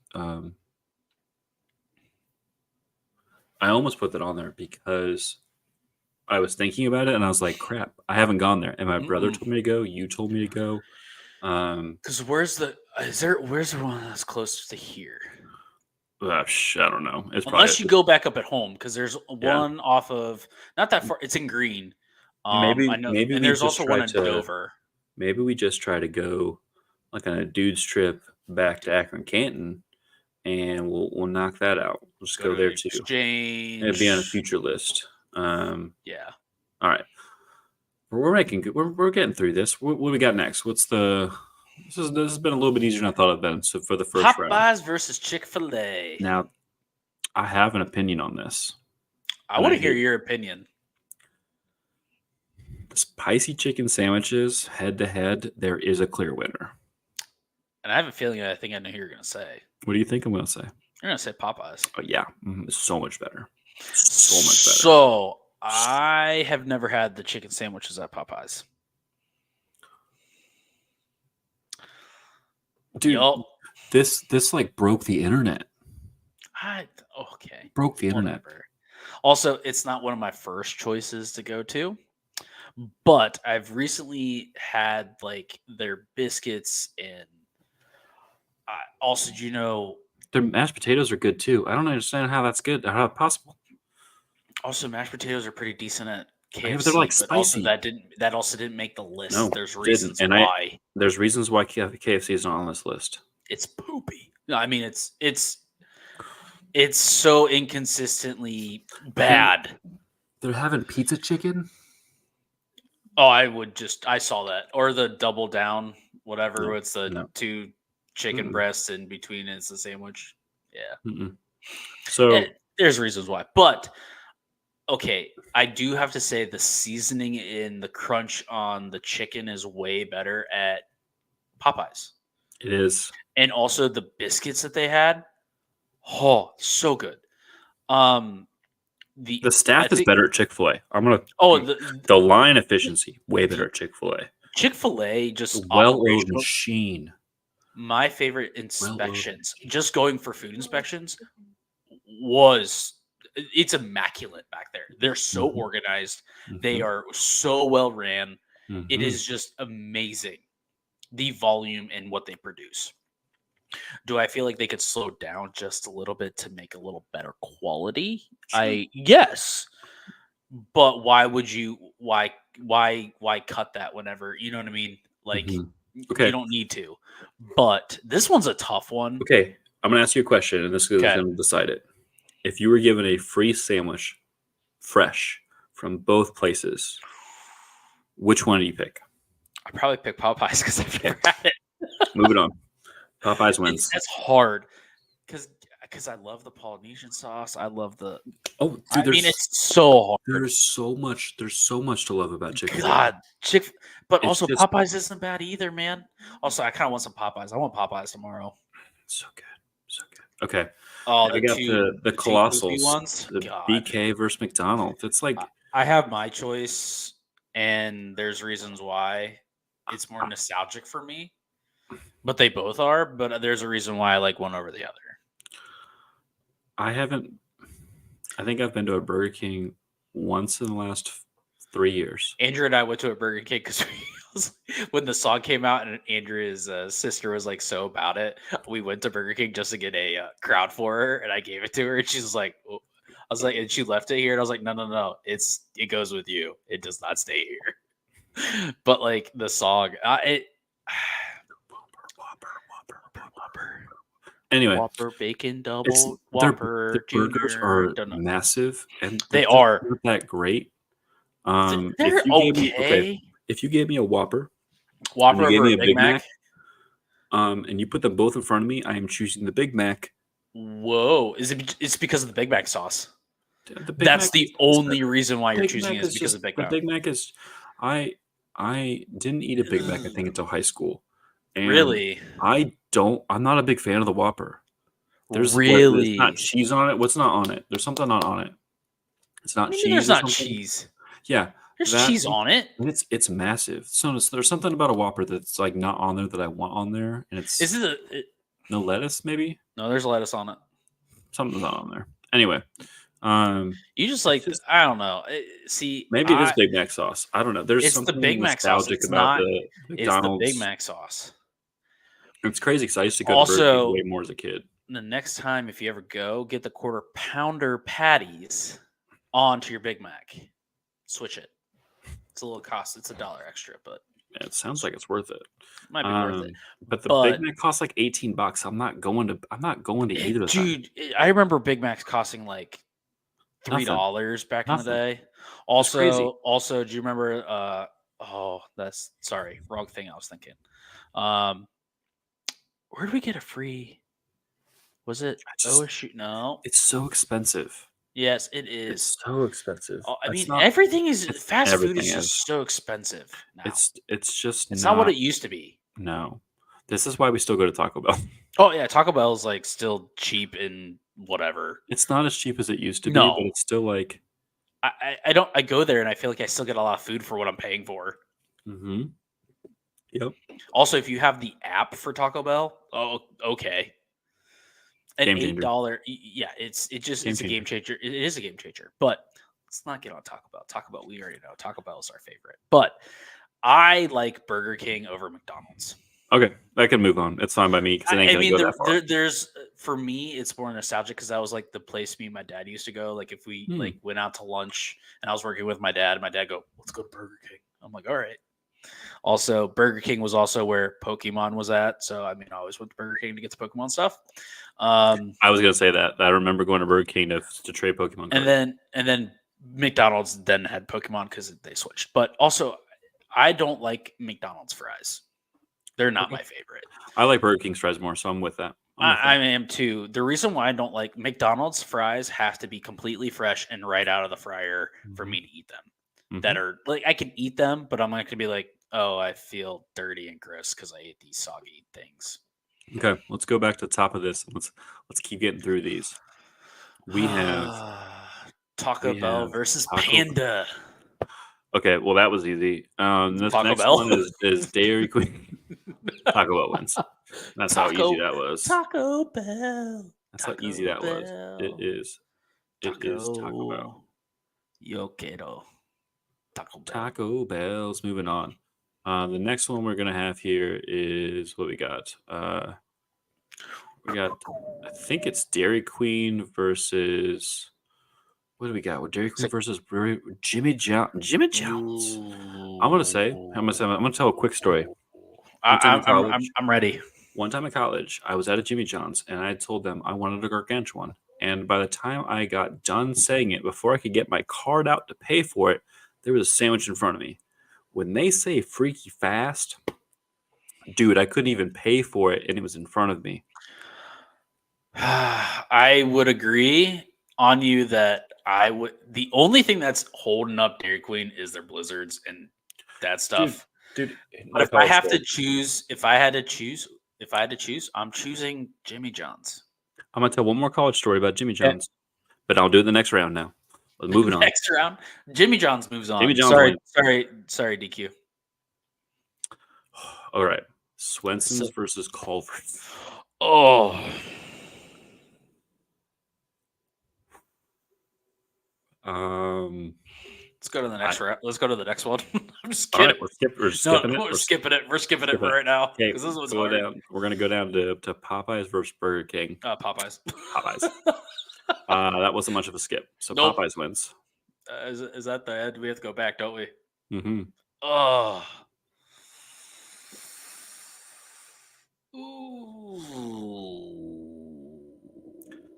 [SPEAKER 1] I was thinking about it and I was like, crap, I haven't gone there. And my brother told me to go. You told me to go.
[SPEAKER 2] Because where's the one that's close to here?
[SPEAKER 1] I don't know. It's
[SPEAKER 2] Unless you
[SPEAKER 1] probably
[SPEAKER 2] go back up at home, because there's
[SPEAKER 1] yeah.
[SPEAKER 2] one off of not that far. It's in Green. I know,
[SPEAKER 1] Maybe
[SPEAKER 2] and
[SPEAKER 1] we
[SPEAKER 2] there's
[SPEAKER 1] just
[SPEAKER 2] also one
[SPEAKER 1] try
[SPEAKER 2] in
[SPEAKER 1] to
[SPEAKER 2] Dover.
[SPEAKER 1] maybe we just try to go like on a dude's trip back to Akron Canton, and we'll knock that out. We'll just
[SPEAKER 2] Go
[SPEAKER 1] go
[SPEAKER 2] to the
[SPEAKER 1] there too. It'd be on a
[SPEAKER 2] exchange.
[SPEAKER 1] future list.
[SPEAKER 2] Yeah.
[SPEAKER 1] All right. We're making good. We're getting through this. What do we got next? This has been a little bit easier than I thought it'd been. So for the first round,
[SPEAKER 2] Popeyes versus Chick-fil-A.
[SPEAKER 1] now I have an opinion on this,
[SPEAKER 2] I
[SPEAKER 1] and
[SPEAKER 2] want
[SPEAKER 1] I
[SPEAKER 2] to hear
[SPEAKER 1] hate
[SPEAKER 2] your opinion.
[SPEAKER 1] the spicy chicken sandwiches head to head. There is a clear winner.
[SPEAKER 2] And I have a feeling I think I know who you're going to say.
[SPEAKER 1] What do you think I'm going to say?
[SPEAKER 2] You're going to say Popeyes.
[SPEAKER 1] Oh yeah, it's so much better. So much better.
[SPEAKER 2] So I have never had the chicken sandwiches at Popeyes.
[SPEAKER 1] Dude,
[SPEAKER 2] Yup.
[SPEAKER 1] this like broke the internet.
[SPEAKER 2] Okay.
[SPEAKER 1] Broke the internet.
[SPEAKER 2] Whatever. Also, it's not one of my first choices to go to, but I've recently had like their biscuits and also, do you know,
[SPEAKER 1] Their mashed potatoes are good too. I don't understand how that's good. How possible?
[SPEAKER 2] also mashed potatoes are pretty decent at
[SPEAKER 1] Yeah, but they're like
[SPEAKER 2] KFC, but also
[SPEAKER 1] spicy.
[SPEAKER 2] that also didn't make the list.
[SPEAKER 1] No,
[SPEAKER 2] There's
[SPEAKER 1] it didn't.
[SPEAKER 2] reasons
[SPEAKER 1] And
[SPEAKER 2] why.
[SPEAKER 1] there's reasons why KFC is not on this list.
[SPEAKER 2] It's poopy. No, I mean it's so inconsistently bad.
[SPEAKER 1] They're having pizza chicken.
[SPEAKER 2] Oh, I saw that. Or the double down, whatever.
[SPEAKER 1] No,
[SPEAKER 2] It's the
[SPEAKER 1] no.
[SPEAKER 2] two chicken
[SPEAKER 1] Mm-mm.
[SPEAKER 2] breasts in between it's the sandwich. Yeah.
[SPEAKER 1] Mm-mm. So
[SPEAKER 2] There's reasons why. But okay, I do have to say the seasoning in the crunch on the chicken is way better at Popeyes.
[SPEAKER 1] it is.
[SPEAKER 2] And also the biscuits that they had, oh, so good. The
[SPEAKER 1] The staff is better at Chick-fil-A. The line efficiency way better at Chick-fil-A.
[SPEAKER 2] Chick-fil-A just
[SPEAKER 1] Well-oiled machine.
[SPEAKER 2] My favorite inspections, just going for food inspections, it's immaculate back there. They're so organized. They are so well ran. It is just amazing, the volume and what they produce. Do I feel like they could slow down just a little bit to make a little better quality?
[SPEAKER 1] Sure.
[SPEAKER 2] Yes, but why would you? Why cut that whenever you know what I mean? Like
[SPEAKER 1] Mhm.
[SPEAKER 2] you
[SPEAKER 1] Okay.
[SPEAKER 2] don't need to. But this one's a tough one.
[SPEAKER 1] Okay. I'm gonna ask you a question, and this is
[SPEAKER 2] Okay,
[SPEAKER 1] gonna decide it. If you were given a free sandwich, fresh from both places, which one do you pick?
[SPEAKER 2] I probably pick Popeyes because I've
[SPEAKER 1] Okay,
[SPEAKER 2] never had it.
[SPEAKER 1] moving on. Popeyes wins.
[SPEAKER 2] That's hard because I love the Polynesian sauce. I love the.
[SPEAKER 1] Oh,
[SPEAKER 2] I
[SPEAKER 1] dude,
[SPEAKER 2] mean, it's so hard.
[SPEAKER 1] there's so much to love about Chick-fil-A.
[SPEAKER 2] God, but
[SPEAKER 1] It's
[SPEAKER 2] also
[SPEAKER 1] just
[SPEAKER 2] Popeyes isn't bad either, man. Also, I kind of want some Popeyes. I want Popeyes tomorrow.
[SPEAKER 1] so good, so good. Okay,
[SPEAKER 2] Oh,
[SPEAKER 1] I got the
[SPEAKER 2] the two goofy
[SPEAKER 1] Colossals,
[SPEAKER 2] ones.
[SPEAKER 1] the
[SPEAKER 2] God,
[SPEAKER 1] BK versus McDonald's. It's
[SPEAKER 2] I,
[SPEAKER 1] like
[SPEAKER 2] I have my choice, and there's reasons why. It's more
[SPEAKER 1] I
[SPEAKER 2] nostalgic for me, but they both are. But there's a reason why I like one over the other.
[SPEAKER 1] I haven't. I think I've been to a Burger King once in the last 3 years.
[SPEAKER 2] Andrew and I went to a Burger King because when the song came out and Andrew's sister was like so about it, we went to Burger King just to get a crowd for her, and I gave it to her, and she's like, "Oh." I was like, and she left it here, and I was like, no, no, no, it goes with you. It does not stay here. But like the song,
[SPEAKER 1] Whopper. Anyway,
[SPEAKER 2] Whopper, bacon,
[SPEAKER 1] it's
[SPEAKER 2] double,
[SPEAKER 1] their
[SPEAKER 2] Whopper,
[SPEAKER 1] burgers
[SPEAKER 2] Junior,
[SPEAKER 1] are
[SPEAKER 2] don't know.
[SPEAKER 1] massive and they're
[SPEAKER 2] They
[SPEAKER 1] just
[SPEAKER 2] are.
[SPEAKER 1] not that great.
[SPEAKER 2] They're okay.
[SPEAKER 1] If you gave me a Whopper and you
[SPEAKER 2] Whopper
[SPEAKER 1] gave
[SPEAKER 2] over
[SPEAKER 1] me
[SPEAKER 2] a
[SPEAKER 1] a
[SPEAKER 2] Big
[SPEAKER 1] Big
[SPEAKER 2] Mac.
[SPEAKER 1] Mac, and you put them both in front of me, I am choosing the Big Mac.
[SPEAKER 2] Whoa! Is it? It's because of the Big Mac sauce.
[SPEAKER 1] The Big
[SPEAKER 2] That's
[SPEAKER 1] Mac
[SPEAKER 2] the
[SPEAKER 1] is
[SPEAKER 2] only reason why you're
[SPEAKER 1] Big
[SPEAKER 2] choosing
[SPEAKER 1] Mac
[SPEAKER 2] it is
[SPEAKER 1] is
[SPEAKER 2] because
[SPEAKER 1] just
[SPEAKER 2] of Big
[SPEAKER 1] the
[SPEAKER 2] Mac.
[SPEAKER 1] Big Mac is I didn't eat a Big Mac I think until high school, and
[SPEAKER 2] Really?
[SPEAKER 1] I'm not a big fan of the Whopper. There's not
[SPEAKER 2] Really?
[SPEAKER 1] cheese on it. What's not on it? There's something not on it. It's
[SPEAKER 2] What
[SPEAKER 1] not
[SPEAKER 2] do you mean
[SPEAKER 1] cheese
[SPEAKER 2] there's
[SPEAKER 1] or
[SPEAKER 2] not
[SPEAKER 1] something.
[SPEAKER 2] cheese?
[SPEAKER 1] Yeah,
[SPEAKER 2] There's
[SPEAKER 1] that
[SPEAKER 2] cheese on it.
[SPEAKER 1] and it's massive. So there's something about a Whopper that's like not on there that I want on there, and
[SPEAKER 2] Is
[SPEAKER 1] it's
[SPEAKER 2] it?
[SPEAKER 1] no lettuce. Maybe
[SPEAKER 2] No, there's lettuce on it.
[SPEAKER 1] something's not on there. Anyway, um,
[SPEAKER 2] You just
[SPEAKER 1] it's
[SPEAKER 2] like
[SPEAKER 1] just
[SPEAKER 2] I don't know. See,
[SPEAKER 1] maybe it is Big Mac sauce. I don't know. There's
[SPEAKER 2] it's the
[SPEAKER 1] something
[SPEAKER 2] Big Mac sauce.
[SPEAKER 1] nostalgic
[SPEAKER 2] It's
[SPEAKER 1] about
[SPEAKER 2] not.
[SPEAKER 1] the
[SPEAKER 2] It's the Big
[SPEAKER 1] McDonald's.
[SPEAKER 2] Mac sauce.
[SPEAKER 1] It's crazy because I used to go to Burger King
[SPEAKER 2] Also,
[SPEAKER 1] way more as a kid.
[SPEAKER 2] the next time if you ever go, get the quarter pounder patties onto your Big Mac. Switch it. It's a little cost. It's $1 extra, but
[SPEAKER 1] Yeah, it sounds like it's worth it.
[SPEAKER 2] it might be worth it.
[SPEAKER 1] But the Big
[SPEAKER 2] But
[SPEAKER 1] Mac costs like $18. I'm not going to either of them.
[SPEAKER 2] dude, I remember Big Macs costing like
[SPEAKER 1] Nothing.
[SPEAKER 2] $3 back in the
[SPEAKER 1] Nothing.
[SPEAKER 2] day.
[SPEAKER 1] It's crazy.
[SPEAKER 2] Also, do you remember? Oh, that's sorry, wrong thing. I was thinking. Um, where did we get a free? Was it OSU? No.
[SPEAKER 1] It's so expensive.
[SPEAKER 2] Yes, it is.
[SPEAKER 1] It's so expensive.
[SPEAKER 2] I
[SPEAKER 1] It's
[SPEAKER 2] mean,
[SPEAKER 1] not.
[SPEAKER 2] everything is
[SPEAKER 1] It's
[SPEAKER 2] fast food is
[SPEAKER 1] everything
[SPEAKER 2] just so expensive now.
[SPEAKER 1] It's just
[SPEAKER 2] It's not what it used to be.
[SPEAKER 1] No. This is why we still go to Taco Bell.
[SPEAKER 2] Oh yeah, Taco Bell is like still cheap and whatever.
[SPEAKER 1] It's not as cheap as it used to be, but
[SPEAKER 2] No,
[SPEAKER 1] it's still like.
[SPEAKER 2] I don't. I go there and I feel like I still get a lot of food for what I'm paying for.
[SPEAKER 1] Mm-hmm. Yep.
[SPEAKER 2] Also, if you have the app for Taco Bell, oh okay, an
[SPEAKER 1] Game changer.
[SPEAKER 2] $8, yeah, it's
[SPEAKER 1] Game
[SPEAKER 2] a game changer. It is a game changer, but let's not get on Taco Bell. Taco Bell, we already know Taco Bell is our favorite, but I like Burger King over McDonald's.
[SPEAKER 1] Okay, I can move on. It's fine by me because it ain't
[SPEAKER 2] I
[SPEAKER 1] gonna
[SPEAKER 2] mean,
[SPEAKER 1] go that far.
[SPEAKER 2] there's for me, it's more nostalgic because that was like the place me and my dad used to go. Like if we like went out to lunch and I was working with my dad go, let's go to Burger King. I'm like, all right. Also, Burger King was also where Pokemon was at. So I mean, I always went to Burger King to get the Pokemon stuff.
[SPEAKER 1] I was gonna say that. I remember going to Burger King to trade Pokemon cards.
[SPEAKER 2] And then McDonald's then had Pokemon because they switched. But also, I don't like McDonald's fries. They're not my favorite.
[SPEAKER 1] I like Burger King's fries more, so I'm with that.
[SPEAKER 2] I am too. The reason why I don't like McDonald's fries have to be completely fresh and right out of the fryer for me to eat them. That are like I can eat them, but I'm not gonna be like, oh, I feel dirty and gross because I ate these soggy things.
[SPEAKER 1] Okay, let's go back to the top of this. Let's keep getting through these. We have
[SPEAKER 2] Taco Bell versus Panda.
[SPEAKER 1] Okay, well that was easy. This
[SPEAKER 2] Taco
[SPEAKER 1] next
[SPEAKER 2] Bell?
[SPEAKER 1] one is Dairy Queen. Taco Bell wins. That's how easy that was.
[SPEAKER 2] Taco Bell.
[SPEAKER 1] That's how easy that was. It is. It is Taco Bell.
[SPEAKER 2] Yo quiero Taco Bell.
[SPEAKER 1] Taco Bell's moving on. The next one we're gonna have here is what we got. We got, I think it's Dairy Queen versus. What do we got? Dairy Queen versus Jimmy John's. Jimmy John's. I'm gonna tell a quick story. One time in college.
[SPEAKER 2] I'm ready.
[SPEAKER 1] One time in college, I was at a Jimmy John's and I told them I wanted a gargantuan. And by the time I got done saying it, before I could get my card out to pay for it, there was a sandwich in front of me. When they say freaky fast, dude, I couldn't even pay for it and it was in front of me.
[SPEAKER 2] I would agree on you that I would. The only thing that's holding up Dairy Queen is their blizzards and that stuff.
[SPEAKER 1] Dude,
[SPEAKER 2] but if I have to choose, if I had to choose, I'm choosing Jimmy John's.
[SPEAKER 1] I'm gonna tell one more college story about Jimmy John's, but I'll do it the next round now. Moving on.
[SPEAKER 2] Next round, Jimmy John's moves on.
[SPEAKER 1] Jimmy John's
[SPEAKER 2] sorry, DQ.
[SPEAKER 1] All right, Swenson's versus Culver's.
[SPEAKER 2] Oh. Let's go to the next round. Let's go to the next one. I'm just kidding.
[SPEAKER 1] Right, we're skipping it.
[SPEAKER 2] We're skipping it. We're skipping it right now.
[SPEAKER 1] Okay, this one's hard. We're gonna go down to Popeyes versus Burger King.
[SPEAKER 2] Popeyes.
[SPEAKER 1] That wasn't much of a skip. So nope. Popeyes wins.
[SPEAKER 2] Is that the end? We have to go back, don't we?
[SPEAKER 1] Mm-hmm.
[SPEAKER 2] Oh. Ooh.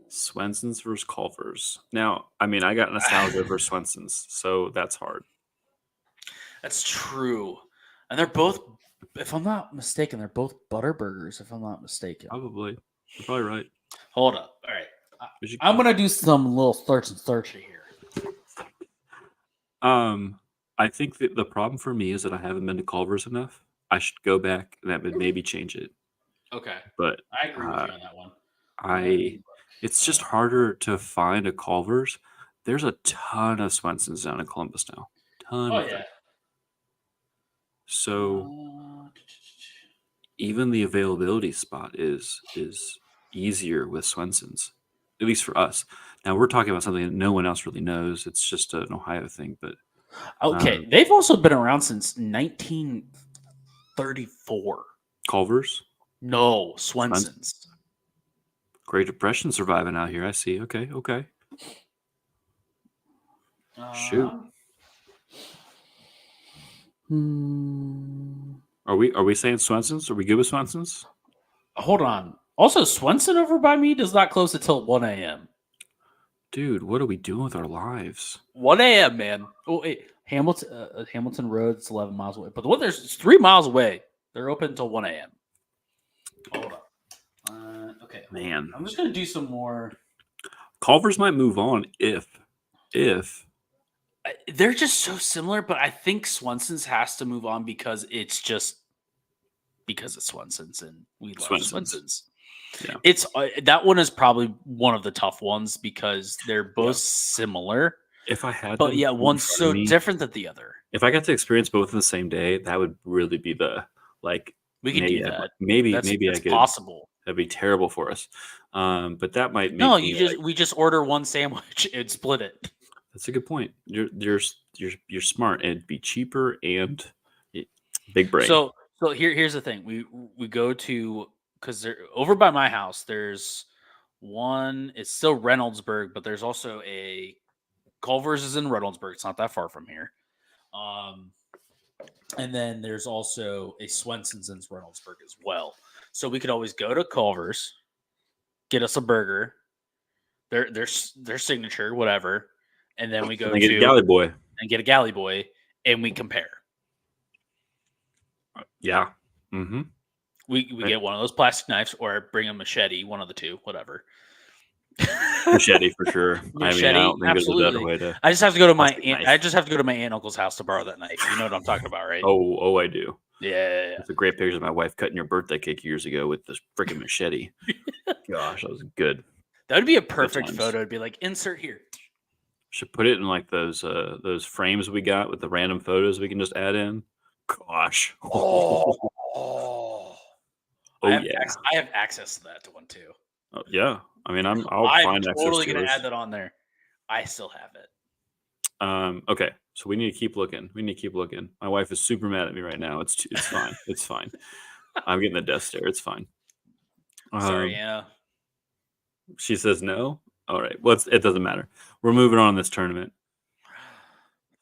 [SPEAKER 1] Swenson's versus Culver's. Now, I mean, I got nostalgia versus Swenson's, so that's hard.
[SPEAKER 2] That's true. And they're both, if I'm not mistaken, they're both butter burgers, if I'm not mistaken.
[SPEAKER 1] Probably. You're probably right.
[SPEAKER 2] Hold up. All right. I'm going to do some little searching here.
[SPEAKER 1] I think that the problem for me is that I haven't been to Culver's enough. I should go back and that would maybe change it.
[SPEAKER 2] Okay.
[SPEAKER 1] But
[SPEAKER 2] I agree with you on that one.
[SPEAKER 1] It's just harder to find a Culver's. There's a ton of Swenson's down in Columbus now.
[SPEAKER 2] Yeah.
[SPEAKER 1] So even the availability spot is easier with Swenson's, at least for us. Now we're talking about something that no one else really knows. It's just an Ohio thing, but
[SPEAKER 2] okay, they've also been around since 1934.
[SPEAKER 1] Culver's?
[SPEAKER 2] No, Swenson's.
[SPEAKER 1] Great Depression surviving out here. I see. Okay. Shoot. Are we saying Swenson's? Are we good with Swenson's?
[SPEAKER 2] Hold on. Also, Swenson over by me does not close until 1 a.m.
[SPEAKER 1] Dude, what are we doing with our lives?
[SPEAKER 2] 1 a.m., man. Oh, wait. Hamilton Road, it's 11 miles away. But the one it's 3 miles away. They're open until 1 a.m. Hold up. Okay.
[SPEAKER 1] Man.
[SPEAKER 2] I'm just going to do some more.
[SPEAKER 1] Culver's might move on if.
[SPEAKER 2] They're just so similar, but I think Swenson's has to move on because it's Swenson's and we love Swenson's.
[SPEAKER 1] Yeah.
[SPEAKER 2] It's that one is probably one of the tough ones because they're both similar.
[SPEAKER 1] If I had,
[SPEAKER 2] but yeah, one's so different than the other.
[SPEAKER 1] If I got to experience both in the same day, that would really be the
[SPEAKER 2] We can do that.
[SPEAKER 1] Maybe
[SPEAKER 2] that's
[SPEAKER 1] I could.
[SPEAKER 2] Possible.
[SPEAKER 1] That'd be terrible for us. But that might make
[SPEAKER 2] we just order one sandwich and split it.
[SPEAKER 1] That's a good point. You're smart. It'd be cheaper and big brain.
[SPEAKER 2] So here's the thing. We go to because over by my house. There's one. It's still Reynoldsburg, but there's also a Culver's is in Reynoldsburg. It's not that far from here. And then there's also a Swenson's in Reynoldsburg as well. So we could always go to Culver's, get us a burger, their signature, whatever, and then we go to
[SPEAKER 1] get a Galley Boy
[SPEAKER 2] and we compare.
[SPEAKER 1] Yeah. Mm-hmm.
[SPEAKER 2] We get one of those plastic knives or bring a machete, one of the two, whatever.
[SPEAKER 1] Machete for sure.
[SPEAKER 2] Machete,
[SPEAKER 1] I don't think
[SPEAKER 2] absolutely.
[SPEAKER 1] there's a better way to.
[SPEAKER 2] I just have to go to my aunt. I just have to go to my aunt and uncle's house to borrow that knife. You know what I'm talking about, right?
[SPEAKER 1] Oh, I do.
[SPEAKER 2] Yeah.
[SPEAKER 1] It's a great picture of my wife cutting your birthday cake years ago with this freaking machete. Gosh, that was good.
[SPEAKER 2] That would be a perfect photo. It'd be like insert here.
[SPEAKER 1] Should put it in like those frames we got with the random photos we can just add in. Gosh.
[SPEAKER 2] I have access to that one too.
[SPEAKER 1] Oh, yeah. I mean, I'm
[SPEAKER 2] totally going to add that on there. I still have it.
[SPEAKER 1] Okay. So we need to keep looking. My wife is super mad at me right now. It's fine. It's fine. I'm getting the death stare. It's fine.
[SPEAKER 2] Sorry, Anna.
[SPEAKER 1] She says no. All right. Well, it doesn't matter. We're moving on in this tournament.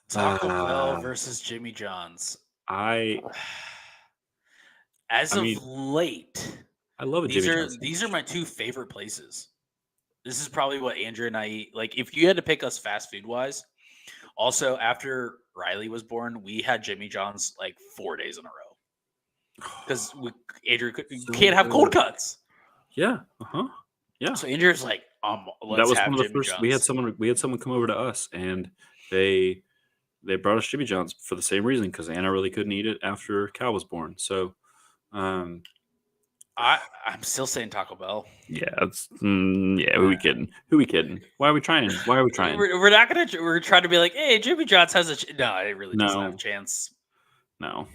[SPEAKER 2] Taco Bell versus Jimmy John's.
[SPEAKER 1] I
[SPEAKER 2] As of
[SPEAKER 1] mean,
[SPEAKER 2] late,
[SPEAKER 1] I love a Jimmy John's
[SPEAKER 2] these are
[SPEAKER 1] sandwich.
[SPEAKER 2] my two favorite places. This is probably what Andrew and I eat. Like, if you had to pick us fast food wise, also after Riley was born, we had Jimmy John's like 4 days in a row because Andrew
[SPEAKER 1] So
[SPEAKER 2] can't have cold
[SPEAKER 1] good.
[SPEAKER 2] cuts.
[SPEAKER 1] Yeah. Yeah.
[SPEAKER 2] So Andrew's like,
[SPEAKER 1] That
[SPEAKER 2] let's
[SPEAKER 1] was
[SPEAKER 2] have
[SPEAKER 1] one of the
[SPEAKER 2] Jimmy
[SPEAKER 1] first.
[SPEAKER 2] John's.
[SPEAKER 1] We had someone come over to us, and they brought us Jimmy John's for the same reason, because Anna really couldn't eat it after Cal was born. So,
[SPEAKER 2] I'm still saying Taco Bell.
[SPEAKER 1] yeah, who we kidding? Who we kidding? Why are we trying?
[SPEAKER 2] We're not gonna. We're trying to be like, hey, Jimmy John's has a. No, it really doesn't have a chance.
[SPEAKER 1] No.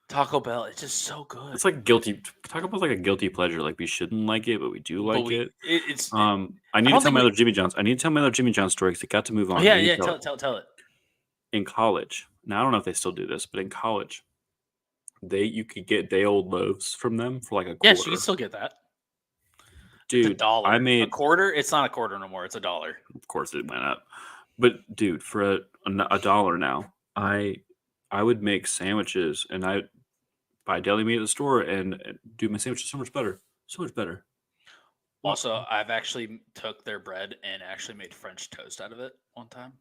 [SPEAKER 2] Taco Bell, it's just so good.
[SPEAKER 1] It's like guilty. Taco Bell's like a guilty pleasure. Like, we shouldn't like it, but we do like it. I need to tell my other Jimmy John's. I need to tell my other Jimmy John's story because it got to move on.
[SPEAKER 2] Yeah. Tell it.
[SPEAKER 1] In college, now I don't know if they still do this, but in college, you could get day-old loaves from them for like a quarter.
[SPEAKER 2] Yes, you can still get that.
[SPEAKER 1] Dude,
[SPEAKER 2] it's $1.
[SPEAKER 1] I made
[SPEAKER 2] a quarter. It's not a quarter no more. It's $1.
[SPEAKER 1] Of course, it went up. But dude, for a dollar now, I would make sandwiches, and I buy deli meat at the store and do my sandwiches so much better. So much better.
[SPEAKER 2] Also, I've actually took their bread and actually made French toast out of it one time.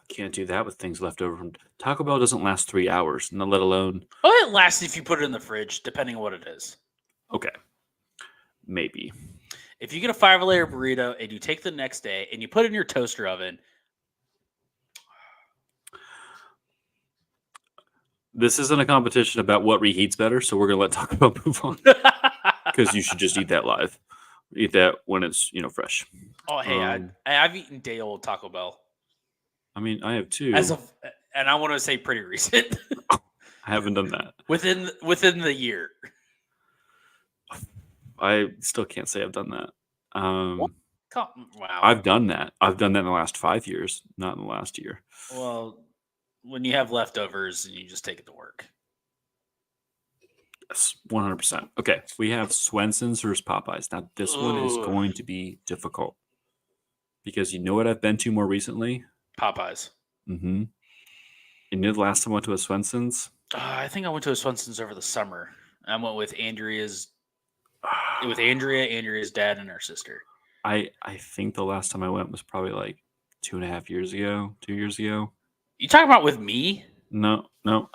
[SPEAKER 1] Can't do that with things left over from Taco Bell. Doesn't last 3 hours, not let alone.
[SPEAKER 2] Oh, it lasts if you put it in the fridge, depending on what it is.
[SPEAKER 1] Okay, maybe.
[SPEAKER 2] If you get a 5-layer burrito and you take the next day and you put it in your toaster oven.
[SPEAKER 1] This isn't a competition about what reheats better, so we're gonna let Taco Bell move on because you should just eat that live. Eat that when it's fresh.
[SPEAKER 2] Oh, hey, I've eaten day old Taco Bell.
[SPEAKER 1] I mean, I have too.
[SPEAKER 2] And I want to say pretty recent.
[SPEAKER 1] I haven't done that
[SPEAKER 2] within the year.
[SPEAKER 1] I still can't say I've done that.
[SPEAKER 2] Wow.
[SPEAKER 1] I've done that. I've done that in the last 5 years, not in the last year.
[SPEAKER 2] Well, when you have leftovers, you just take it to work.
[SPEAKER 1] Yes, 100%. Okay, we have Swenson's versus Popeyes. Now, this one is going to be difficult because you know what I've been to more recently?
[SPEAKER 2] Popeyes.
[SPEAKER 1] Mm-hmm. You know the last time I went to a Swenson's?
[SPEAKER 2] I think I went to a Swenson's over the summer. I went with Andrea's dad, and her sister.
[SPEAKER 1] I think the last time I went was probably like 2.5 years ago, 2 years ago.
[SPEAKER 2] You talking about with me?
[SPEAKER 1] No,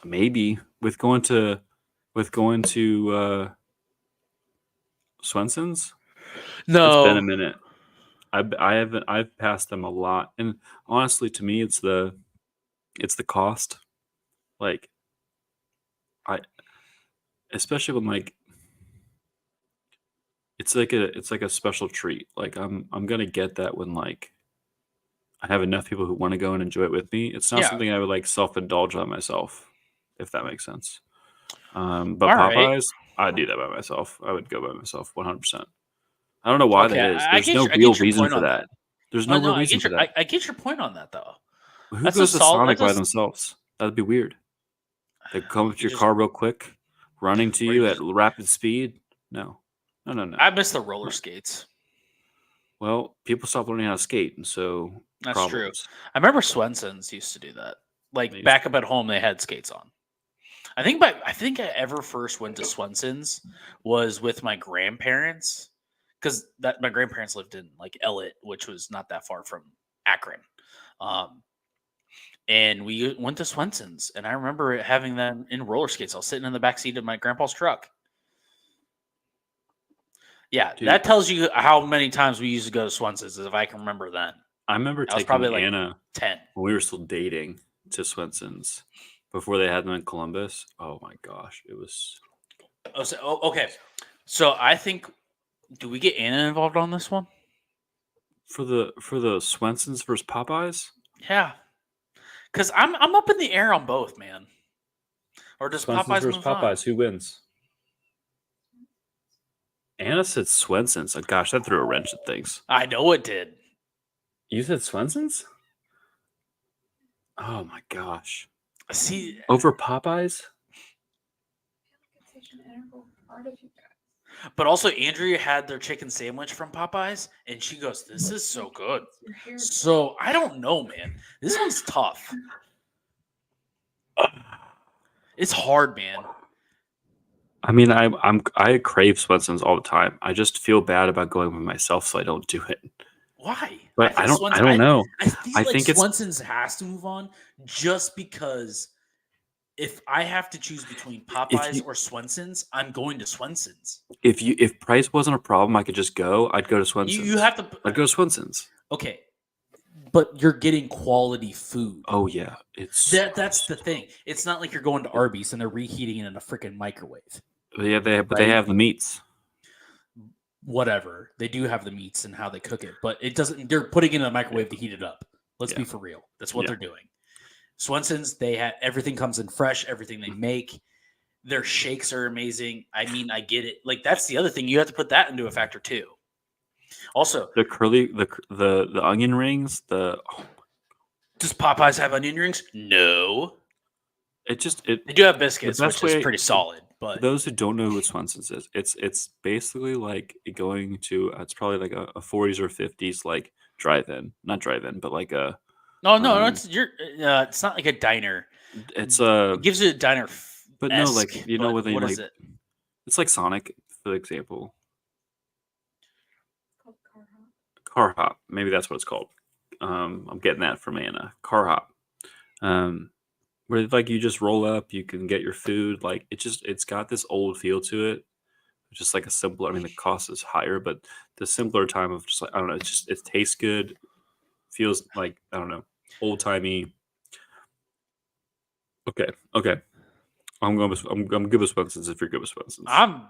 [SPEAKER 1] maybe with going to Swenson's.
[SPEAKER 2] No,
[SPEAKER 1] it's been a minute. I've passed them a lot, and honestly, to me, it's the cost. Like, especially when like it's like a special treat. Like, I'm gonna get that when like I have enough people who want to go and enjoy it with me. It's not something I would like self-indulge on myself, if that makes sense. But Popeyes, I'd do that by myself. I would go by myself 100%. I don't know why that is. There's no real reason for that. There's no real reason for that.
[SPEAKER 2] I get your point on that, though.
[SPEAKER 1] Who goes to Sonic by themselves? That'd be weird. They come up to your car real quick, running to you at rapid speed. No.
[SPEAKER 2] I miss the roller skates.
[SPEAKER 1] Well, people stopped learning how to skate, and so
[SPEAKER 2] that's true. I remember Swenson's used to do that. Like back up at home, they had skates on. I think I ever first went to Swenson's was with my grandparents, because my grandparents lived in like Ellet, which was not that far from Akron. And we went to Swenson's, and I remember having them in roller skates. I was sitting in the back seat of my grandpa's truck. Yeah, dude, that tells you how many times we used to go to Swenson's, if I can remember then.
[SPEAKER 1] I remember taking
[SPEAKER 2] probably
[SPEAKER 1] Anna
[SPEAKER 2] 10
[SPEAKER 1] when we were still dating to Swenson's before they had them in Columbus. Oh my gosh, it was.
[SPEAKER 2] Okay. So I think, do we get Anna involved on this one?
[SPEAKER 1] For the Swenson's versus Popeyes?
[SPEAKER 2] Yeah, because I'm up in the air on both, man. Or does
[SPEAKER 1] Swenson's
[SPEAKER 2] Popeyes
[SPEAKER 1] versus
[SPEAKER 2] move on?
[SPEAKER 1] Popeyes? Who wins? Anna said Swenson's. Oh, gosh, that threw a wrench at things.
[SPEAKER 2] I know it did.
[SPEAKER 1] You said Swenson's? Oh my gosh.
[SPEAKER 2] See,
[SPEAKER 1] over Popeyes?
[SPEAKER 2] But also, Andrea had their chicken sandwich from Popeyes, and she goes, "This is so good." So I don't know, man. This one's tough. It's hard, man.
[SPEAKER 1] I mean, I crave Swenson's all the time. I just feel bad about going with myself, so I don't do it.
[SPEAKER 2] Why?
[SPEAKER 1] But I don't know.
[SPEAKER 2] I feel
[SPEAKER 1] I
[SPEAKER 2] like
[SPEAKER 1] think it's
[SPEAKER 2] Swenson's has to move on just because if I have to choose between
[SPEAKER 1] if
[SPEAKER 2] Popeyes
[SPEAKER 1] you
[SPEAKER 2] or Swenson's, I'm going to Swenson's.
[SPEAKER 1] if price wasn't a problem, I could just go. I'd go to Swenson's.
[SPEAKER 2] You have to.
[SPEAKER 1] I'd go to Swenson's.
[SPEAKER 2] Okay, but you're getting quality food.
[SPEAKER 1] Oh yeah,
[SPEAKER 2] That's the thing. It's not like you're going to Arby's and they're reheating it in a freaking microwave.
[SPEAKER 1] yeah. They have the meats.
[SPEAKER 2] Whatever, they do have the meats and how they cook it, but it doesn't. They're putting it in a microwave to heat it up. Let's be for real. That's what they're doing. Swenson's, they have everything comes in fresh. Everything they make. Their shakes are amazing. I mean, I get it. Like that's the other thing. You have to put that into a factor too. Also,
[SPEAKER 1] The the onion rings.
[SPEAKER 2] Does Popeyes have onion rings? No.
[SPEAKER 1] They
[SPEAKER 2] do have biscuits,
[SPEAKER 1] best
[SPEAKER 2] which
[SPEAKER 1] way-
[SPEAKER 2] is pretty solid. But
[SPEAKER 1] those who don't know what Swenson's is, it's basically like going to it's probably like a 40s or 50s like not drive-in, but like a
[SPEAKER 2] no, it's not like a diner.
[SPEAKER 1] it's
[SPEAKER 2] It gives it a diner.
[SPEAKER 1] but no, like you know what they
[SPEAKER 2] what
[SPEAKER 1] like.
[SPEAKER 2] is it?
[SPEAKER 1] It's like Sonic, for example. Car hop, maybe that's what it's called. I'm getting that from Anna. Car hop. Where like you just roll up, you can get your food. Like it's got this old feel to it. Just like a simpler. I mean, the cost is higher, but the simpler time of just like I don't know. It tastes good. Feels like I don't know, old timey. Okay. I'm good with Swenson's if you're good with Swenson's.
[SPEAKER 2] I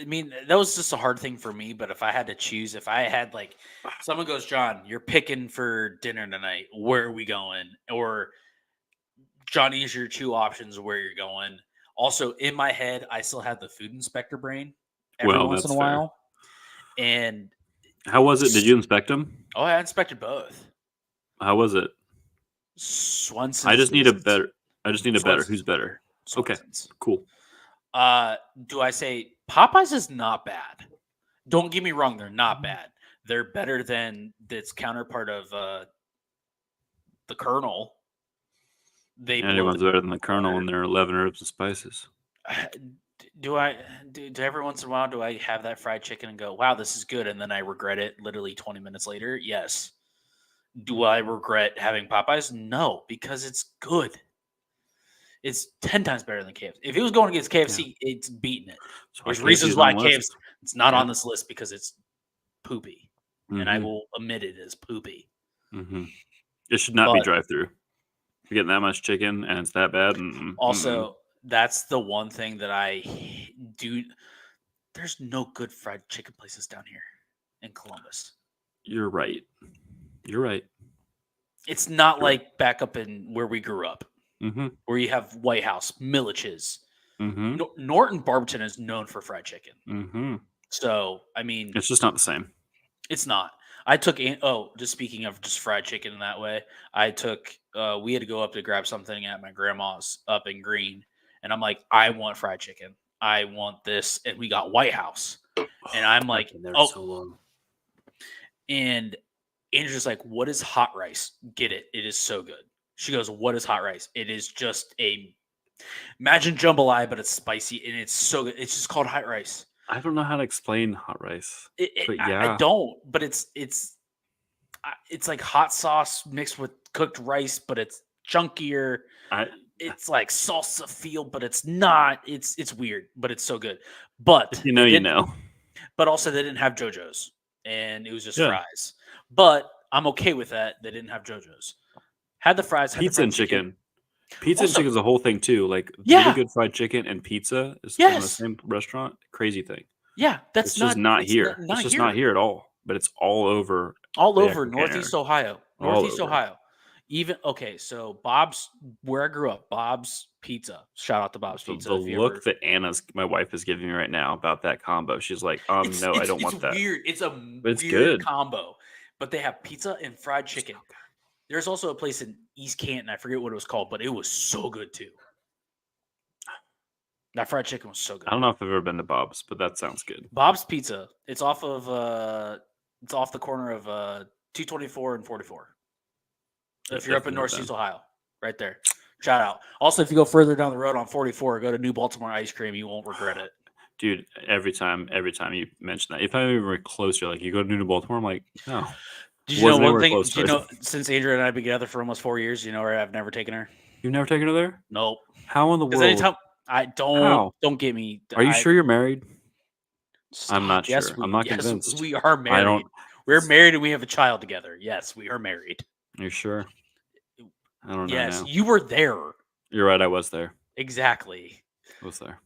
[SPEAKER 2] mean, that was just a hard thing for me. But if I had to choose, if I had like someone goes, John, you're picking for dinner tonight. Where are we going? Or Johnny, is your two options where you're going. Also, in my head, I still have the food inspector brain every once in a while. And
[SPEAKER 1] how was it? Did you inspect them?
[SPEAKER 2] Oh, I inspected both.
[SPEAKER 1] How was it?
[SPEAKER 2] Swenson's.
[SPEAKER 1] I just need a better. Who's better?
[SPEAKER 2] Swenson's.
[SPEAKER 1] Okay, cool.
[SPEAKER 2] Do I say Popeyes is not bad? Don't get me wrong; they're not bad. They're better than its counterpart of the Colonel.
[SPEAKER 1] Anyone's better than the Colonel and their 11 herbs and spices.
[SPEAKER 2] Do every once in a while do I have that fried chicken and go, wow, this is good, and then I regret it literally 20 minutes later? Yes. Do I regret having Popeyes? No, because it's good. It's 10 times better than KFC. If it was going against KFC, it's beating it. There's reasons why KFC it's not on this list because it's poopy, and I will admit it as poopy.
[SPEAKER 1] Mm-hmm. It should not be drive-through. You're getting that much chicken and it's that bad.
[SPEAKER 2] Also, that's the one thing that I do. There's no good fried chicken places down here in Columbus.
[SPEAKER 1] You're right.
[SPEAKER 2] It's not like back up in where we grew up, where you have White House, Millich's. Norton Barberton is known for fried chicken. So, I mean,
[SPEAKER 1] it's just not the same.
[SPEAKER 2] It's not. I took just speaking of just fried chicken in that way, we had to go up to grab something at my grandma's up in Green, and I'm like, I want fried chicken. I want this, and we got White House, and I'm like,
[SPEAKER 1] so long.
[SPEAKER 2] And Andrew's like, what is hot rice? Get it. It is so good. She goes, what is hot rice? It is just imagine jambalaya, but it's spicy, and it's so good. It's just called hot rice.
[SPEAKER 1] I don't know how to explain hot rice.
[SPEAKER 2] I don't, but it's like hot sauce mixed with cooked rice, but it's chunkier. It's like salsa feel, but it's not. It's weird, but it's so good. But
[SPEAKER 1] if you know.
[SPEAKER 2] But also, they didn't have JoJo's, and it was just fries. But I'm okay with that. They didn't have JoJo's. Had the fries.
[SPEAKER 1] Pizza and chicken. Pizza and chicken is a whole thing too. Like really good fried chicken and pizza is in the same restaurant. Crazy thing.
[SPEAKER 2] Yeah, that's
[SPEAKER 1] it's just not here. It's just not here at all. But it's all over.
[SPEAKER 2] Northeast Ohio. Even so Bob's, where I grew up, Bob's Pizza. Shout out to Bob's Pizza.
[SPEAKER 1] The look that my wife is giving me right now about that combo, she's like, no, I don't want that.
[SPEAKER 2] Weird. It's
[SPEAKER 1] weird
[SPEAKER 2] good combo. But they have pizza and fried chicken. There's also a place in East Canton. I forget what it was called, but it was so good too. That fried chicken was so good.
[SPEAKER 1] I don't know if I've ever been to Bob's, but that sounds good.
[SPEAKER 2] Bob's Pizza. It's off the corner of 224 and 44.
[SPEAKER 1] Yeah,
[SPEAKER 2] If you're up in
[SPEAKER 1] definitely not
[SPEAKER 2] Northeast
[SPEAKER 1] them.
[SPEAKER 2] Ohio, right there. Shout out. Also, if you go further down the road on 44, go to New Baltimore Ice Cream. You won't regret it.
[SPEAKER 1] Dude, every time you mention that, if I'm ever close, you're like, you go to New Baltimore. I'm like, no.
[SPEAKER 2] Did you know
[SPEAKER 1] Wasn't
[SPEAKER 2] one
[SPEAKER 1] anywhere
[SPEAKER 2] thing?
[SPEAKER 1] close
[SPEAKER 2] Do you
[SPEAKER 1] to it.
[SPEAKER 2] know since Andrea and I have been together for almost 4 years, you know where I've never taken her?
[SPEAKER 1] You've never taken her there?
[SPEAKER 2] Nope.
[SPEAKER 1] How in the
[SPEAKER 2] Because
[SPEAKER 1] world?
[SPEAKER 2] anytime I
[SPEAKER 1] How?
[SPEAKER 2] don't get me.
[SPEAKER 1] Are you sure you're married?
[SPEAKER 2] Stop.
[SPEAKER 1] I'm not
[SPEAKER 2] Yes,
[SPEAKER 1] sure. I'm not
[SPEAKER 2] yes,
[SPEAKER 1] convinced.
[SPEAKER 2] we are
[SPEAKER 1] I don't.
[SPEAKER 2] married. We're married and we have a child together. Yes, we are married.
[SPEAKER 1] You're sure? I don't know
[SPEAKER 2] Yes,
[SPEAKER 1] now.
[SPEAKER 2] you were there.
[SPEAKER 1] You're right. I was there.
[SPEAKER 2] Exactly.
[SPEAKER 1] I was there.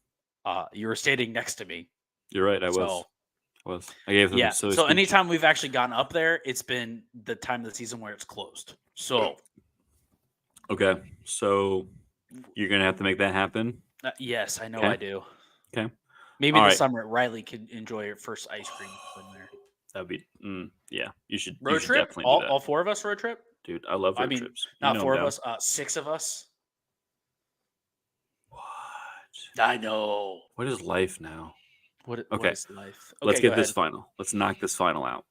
[SPEAKER 2] You were standing next to me.
[SPEAKER 1] You're right. I was.
[SPEAKER 2] So
[SPEAKER 1] I gave them
[SPEAKER 2] yeah.
[SPEAKER 1] silly
[SPEAKER 2] So
[SPEAKER 1] speech.
[SPEAKER 2] anytime we've actually gotten up there, it's been the time of the season where it's closed. So
[SPEAKER 1] Okay. So you're gonna have to make that happen.
[SPEAKER 2] yes, I know
[SPEAKER 1] Okay.
[SPEAKER 2] I do.
[SPEAKER 1] Okay.
[SPEAKER 2] Maybe
[SPEAKER 1] All
[SPEAKER 2] this
[SPEAKER 1] right.
[SPEAKER 2] summer Riley could enjoy her first ice cream from there.
[SPEAKER 1] That'd be. Yeah. You should. You
[SPEAKER 2] Road
[SPEAKER 1] should
[SPEAKER 2] trip?
[SPEAKER 1] definitely do that,
[SPEAKER 2] All 4 of us road trip?
[SPEAKER 1] dude. I love
[SPEAKER 2] I
[SPEAKER 1] road
[SPEAKER 2] mean,
[SPEAKER 1] trips.
[SPEAKER 2] not
[SPEAKER 1] I'm
[SPEAKER 2] 4 of
[SPEAKER 1] down.
[SPEAKER 2] us, 6 of us.
[SPEAKER 1] What?
[SPEAKER 2] I know.
[SPEAKER 1] What is life now?
[SPEAKER 2] What
[SPEAKER 1] Okay.
[SPEAKER 2] is life? Okay,
[SPEAKER 1] Let's
[SPEAKER 2] go
[SPEAKER 1] get this
[SPEAKER 2] ahead.
[SPEAKER 1] final. Let's knock this final out.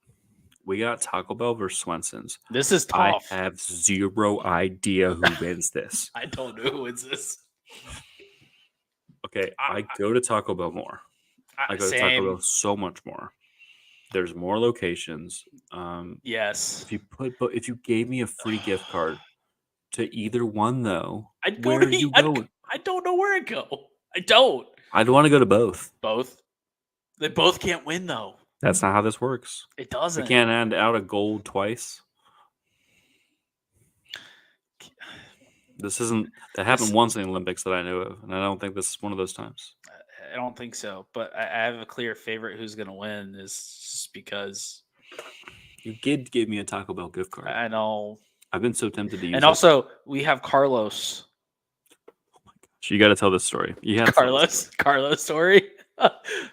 [SPEAKER 1] We got Taco Bell versus Swenson's.
[SPEAKER 2] This is
[SPEAKER 1] I
[SPEAKER 2] tough.
[SPEAKER 1] have zero idea who wins this.
[SPEAKER 2] I don't know who wins this.
[SPEAKER 1] Okay, I go to Taco Bell more. I go to Taco Bell so much more. There's more locations.
[SPEAKER 2] Yes.
[SPEAKER 1] If you gave me a free gift card to either one, though,
[SPEAKER 2] I'd go
[SPEAKER 1] where
[SPEAKER 2] to
[SPEAKER 1] are you
[SPEAKER 2] I'd-
[SPEAKER 1] going?
[SPEAKER 2] I don't know where I'd go. I don't.
[SPEAKER 1] I'd want to go to both.
[SPEAKER 2] Both. They both can't win though.
[SPEAKER 1] That's not how this works.
[SPEAKER 2] It
[SPEAKER 1] We
[SPEAKER 2] doesn't.
[SPEAKER 1] can't hand out a gold twice. That happened once in the Olympics that I knew of, and I don't think this is one of those times.
[SPEAKER 2] I don't think so. But I have a clear favorite who's going to win is just because
[SPEAKER 1] You did give me a Taco Bell gift card.
[SPEAKER 2] I know.
[SPEAKER 1] I've been so tempted to use
[SPEAKER 2] And
[SPEAKER 1] it.
[SPEAKER 2] also, we have Carlos.
[SPEAKER 1] Oh my gosh, you got to tell this story. You have to tell this story.
[SPEAKER 2] Carlos story.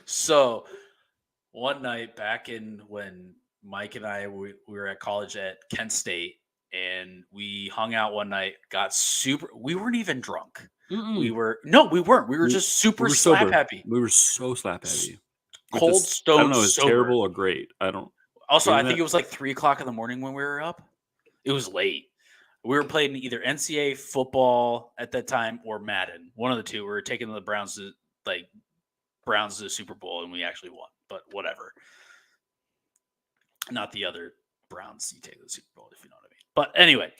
[SPEAKER 2] So, one night back in when Mike and I we were at college at Kent State, and we hung out one night. Got super. We weren't even drunk. We were we weren't. We were just super
[SPEAKER 1] we were
[SPEAKER 2] slap
[SPEAKER 1] sober.
[SPEAKER 2] happy.
[SPEAKER 1] We were so slap happy.
[SPEAKER 2] Cold
[SPEAKER 1] I
[SPEAKER 2] stone.
[SPEAKER 1] don't know. It's
[SPEAKER 2] sober.
[SPEAKER 1] terrible or great. I don't.
[SPEAKER 2] Also,
[SPEAKER 1] Isn't
[SPEAKER 2] I think
[SPEAKER 1] that-
[SPEAKER 2] it was like 3:00 in the morning when we were up. It was late. We were playing either NCAA football at that time or Madden. One of the two. We were taking the Browns to the Super Bowl, and we actually won. But whatever. Not the other Browns you take to the Super Bowl, if you know what I mean. But anyway,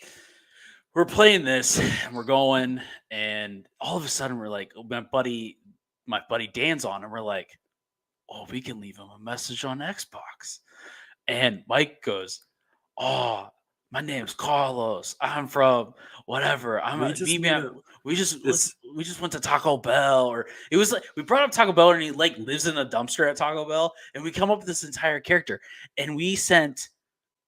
[SPEAKER 2] we're playing this and we're going, and all of a sudden we're like, my buddy Dan's on, and we're like, oh, we can leave him a message on Xbox. And Mike goes, oh, my name's Carlos. I'm from whatever. We just went to Taco Bell, or it was like we brought up Taco Bell, and he like lives in a dumpster at Taco Bell, and we come up with this entire character, and we sent,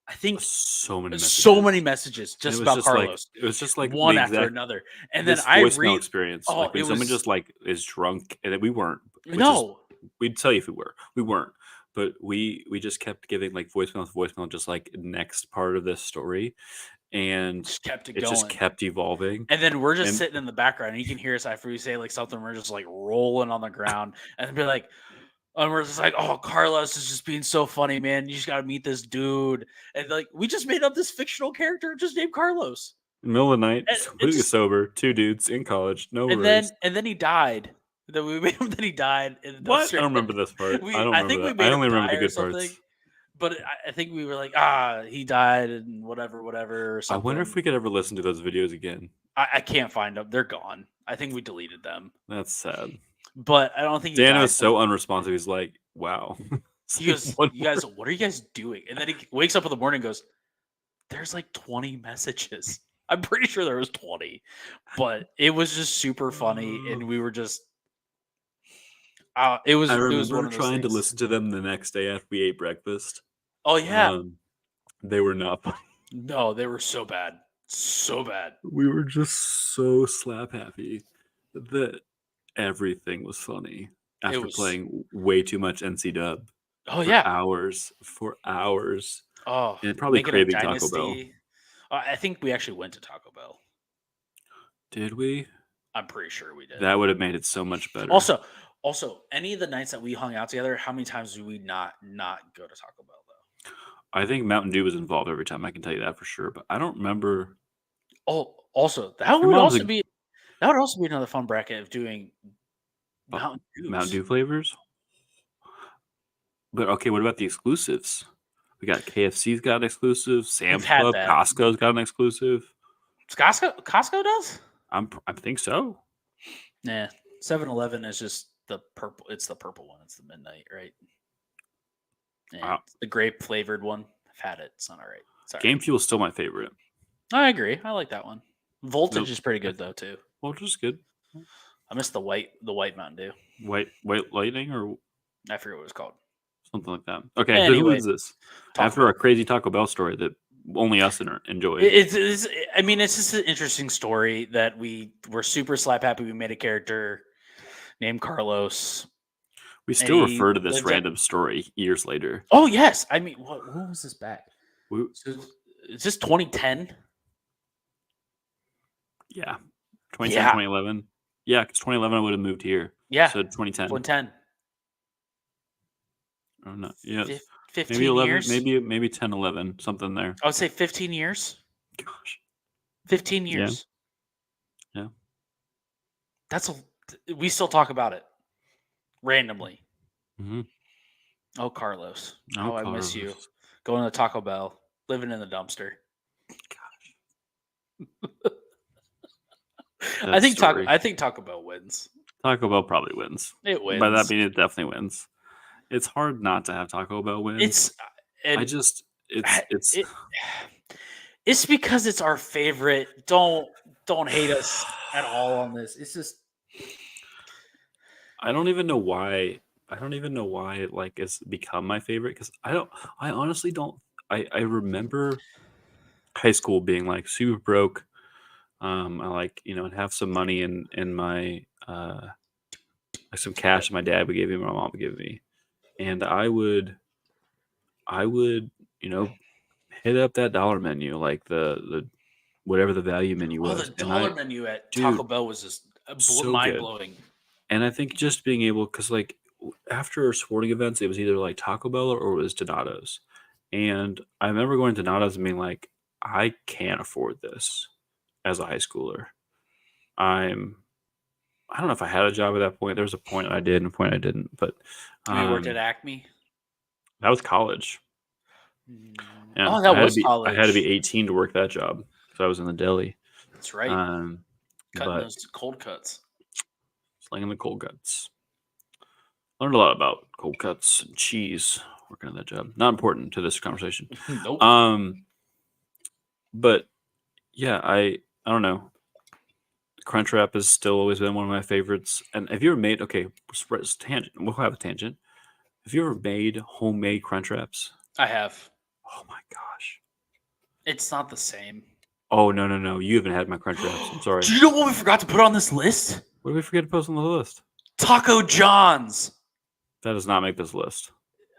[SPEAKER 2] I think,
[SPEAKER 1] so many
[SPEAKER 2] messages
[SPEAKER 1] And
[SPEAKER 2] just
[SPEAKER 1] it was
[SPEAKER 2] about
[SPEAKER 1] just
[SPEAKER 2] Carlos,
[SPEAKER 1] it was just like
[SPEAKER 2] one
[SPEAKER 1] the
[SPEAKER 2] after
[SPEAKER 1] exact-
[SPEAKER 2] another, and then
[SPEAKER 1] this
[SPEAKER 2] I
[SPEAKER 1] voicemail
[SPEAKER 2] read.
[SPEAKER 1] experience.
[SPEAKER 2] Oh,
[SPEAKER 1] Like when
[SPEAKER 2] it
[SPEAKER 1] someone
[SPEAKER 2] was-
[SPEAKER 1] just like is drunk, and we weren't. which is-
[SPEAKER 2] No,
[SPEAKER 1] we'd tell you if we were. We weren't. But we just kept giving like voicemail, just like next part of this story, and
[SPEAKER 2] just kept it
[SPEAKER 1] it
[SPEAKER 2] going.
[SPEAKER 1] just kept evolving.
[SPEAKER 2] And then we're just
[SPEAKER 1] And-
[SPEAKER 2] sitting in the background, and you can hear us after we say like something. We're just like rolling on the ground, and be like, and we're just like, "Oh, Carlos is just being so funny, man. You just got to meet this dude." And like, we just made up this fictional character just named Carlos.
[SPEAKER 1] Middle of the night,
[SPEAKER 2] And
[SPEAKER 1] completely
[SPEAKER 2] it's-
[SPEAKER 1] sober, 2 dudes in college, no
[SPEAKER 2] And
[SPEAKER 1] worries.
[SPEAKER 2] then he died. Then we made him that he died. In the
[SPEAKER 1] What?
[SPEAKER 2] dumpster.
[SPEAKER 1] I don't remember this part.
[SPEAKER 2] We-
[SPEAKER 1] I don't
[SPEAKER 2] I
[SPEAKER 1] remember
[SPEAKER 2] think we
[SPEAKER 1] that.
[SPEAKER 2] made
[SPEAKER 1] I
[SPEAKER 2] him
[SPEAKER 1] only remember
[SPEAKER 2] die
[SPEAKER 1] the
[SPEAKER 2] or
[SPEAKER 1] good parts.
[SPEAKER 2] something. But I think we were like, he died and whatever, or
[SPEAKER 1] I
[SPEAKER 2] something.
[SPEAKER 1] wonder if we could ever listen to those videos again.
[SPEAKER 2] I can't find them. They're gone. I think we deleted them.
[SPEAKER 1] That's sad.
[SPEAKER 2] But I don't think he
[SPEAKER 1] Dan
[SPEAKER 2] died
[SPEAKER 1] was
[SPEAKER 2] from-
[SPEAKER 1] so unresponsive. He's like, "Wow."
[SPEAKER 2] He goes,
[SPEAKER 1] One
[SPEAKER 2] "You guys, what are you guys doing?" And then he wakes up in the morning and goes, "There's like 20 messages." I'm pretty sure there was 20, but it was just super funny, and we were just. It was.
[SPEAKER 1] I
[SPEAKER 2] It was
[SPEAKER 1] remember
[SPEAKER 2] one of those
[SPEAKER 1] trying to
[SPEAKER 2] things.
[SPEAKER 1] listen to them the next day after we ate breakfast.
[SPEAKER 2] Oh yeah,
[SPEAKER 1] They were not funny.
[SPEAKER 2] no, they were so bad, so bad.
[SPEAKER 1] We were just so slap happy that everything was funny after
[SPEAKER 2] was-
[SPEAKER 1] playing way too much NC Dub
[SPEAKER 2] Oh
[SPEAKER 1] for
[SPEAKER 2] yeah.
[SPEAKER 1] hours.
[SPEAKER 2] Oh,
[SPEAKER 1] and probably
[SPEAKER 2] making a
[SPEAKER 1] craving Taco Bell.
[SPEAKER 2] dynasty. I think we actually went to Taco Bell.
[SPEAKER 1] Did we?
[SPEAKER 2] I'm pretty sure we did.
[SPEAKER 1] That would have made it so much better.
[SPEAKER 2] Also, any of the nights that we hung out together, how many times do we not go to Taco Bell though?
[SPEAKER 1] I think Mountain Dew was involved every time. I can tell you that for sure. But I don't remember.
[SPEAKER 2] Oh, also
[SPEAKER 1] Your mom's a
[SPEAKER 2] that would also be another fun bracket of doing Mountain
[SPEAKER 1] Mountain
[SPEAKER 2] Dews.
[SPEAKER 1] Dew flavors. But okay, what about the exclusives? We got KFC's got an exclusive. Sam's
[SPEAKER 2] had
[SPEAKER 1] Club,
[SPEAKER 2] that.
[SPEAKER 1] Costco's got an exclusive.
[SPEAKER 2] Costco does?
[SPEAKER 1] I think so.
[SPEAKER 2] Nah. 7-Eleven is just the purple. It's the purple one. It's the midnight, right? Yeah,
[SPEAKER 1] Wow.
[SPEAKER 2] the grape flavored one. I've had it. It's not all right. Sorry.
[SPEAKER 1] Game Fuel's still my favorite.
[SPEAKER 2] I agree. I like that one. Voltage
[SPEAKER 1] Nope.
[SPEAKER 2] is pretty good though too.
[SPEAKER 1] Voltage is good.
[SPEAKER 2] I miss the white Mountain Dew.
[SPEAKER 1] White Lightning or
[SPEAKER 2] I forget what it was called.
[SPEAKER 1] something like that. Okay, so who
[SPEAKER 2] Anyway,
[SPEAKER 1] is this?
[SPEAKER 2] Taco
[SPEAKER 1] After our crazy Taco Bell story that only us enjoyed.
[SPEAKER 2] It's I mean, it's just an interesting story that we were super slap happy we made a character named Carlos.
[SPEAKER 1] We still
[SPEAKER 2] he
[SPEAKER 1] refer to this
[SPEAKER 2] lived up-
[SPEAKER 1] random story years later.
[SPEAKER 2] Oh yes, I mean, what was this back?
[SPEAKER 1] We,
[SPEAKER 2] So, is this 2010?
[SPEAKER 1] yeah, 2010,
[SPEAKER 2] Yeah.
[SPEAKER 1] 2011. Yeah, because 2011 I would have moved here.
[SPEAKER 2] Yeah,
[SPEAKER 1] So 2010.
[SPEAKER 2] 2010.
[SPEAKER 1] Oh no, yeah,
[SPEAKER 2] 15
[SPEAKER 1] maybe 11,
[SPEAKER 2] years.
[SPEAKER 1] maybe 10, 11, something there.
[SPEAKER 2] I would say 15 years.
[SPEAKER 1] Gosh,
[SPEAKER 2] 15 years.
[SPEAKER 1] Yeah.
[SPEAKER 2] We still talk about it randomly.
[SPEAKER 1] Mhm.
[SPEAKER 2] Oh, Carlos.
[SPEAKER 1] Oh,
[SPEAKER 2] Oh, I miss you.
[SPEAKER 1] Carlos.
[SPEAKER 2] Going to Taco Bell, living in the dumpster.
[SPEAKER 1] That
[SPEAKER 2] I think
[SPEAKER 1] story.
[SPEAKER 2] Taco Bell wins.
[SPEAKER 1] Taco Bell probably wins.
[SPEAKER 2] It wins.
[SPEAKER 1] By that mean, it definitely wins. It's hard not to have Taco Bell win.
[SPEAKER 2] It's it's because it's our favorite. Don't hate us at all on this. It's just
[SPEAKER 1] I don't even know why. I don't even know why it like has become my favorite because I honestly don't. I remember high school being like super broke. I like and have some money in my like some cash my dad would give me, my mom would give me, and I would hit up that dollar menu like the whatever the value menu was.
[SPEAKER 2] the dollar menu at
[SPEAKER 1] dude,
[SPEAKER 2] Taco Bell was just
[SPEAKER 1] so
[SPEAKER 2] mind
[SPEAKER 1] good.
[SPEAKER 2] blowing.
[SPEAKER 1] And I think just being able, because like after sporting events, it was either like Taco Bell or it was Donato's. And I remember going to Donato's and being like, I can't afford this as a high schooler. I don't know if I had a job at that point. There was a point I did and a point I didn't. But
[SPEAKER 2] You worked at Acme?
[SPEAKER 1] that was college. And
[SPEAKER 2] Oh, that was
[SPEAKER 1] I had to be
[SPEAKER 2] college.
[SPEAKER 1] 18 to work that job. So I was in the deli.
[SPEAKER 2] That's right.
[SPEAKER 1] Cutting
[SPEAKER 2] Cutting those cold cuts.
[SPEAKER 1] Slinging the cold cuts. Learned a lot about cold cuts and cheese working on that job. Not important to this conversation.
[SPEAKER 2] Nope.
[SPEAKER 1] But yeah, I don't know. Crunchwrap has still always been one of my favorites. And have you ever made tangent? We'll have a tangent. Have you ever made homemade Crunchwraps?
[SPEAKER 2] I have.
[SPEAKER 1] Oh my gosh.
[SPEAKER 2] It's not the same.
[SPEAKER 1] Oh no. You haven't had my Crunchwraps. I'm sorry.
[SPEAKER 2] Do you know what we forgot to put on this list?
[SPEAKER 1] What did we forget to post on the list?
[SPEAKER 2] Taco John's.
[SPEAKER 1] That does not make this list.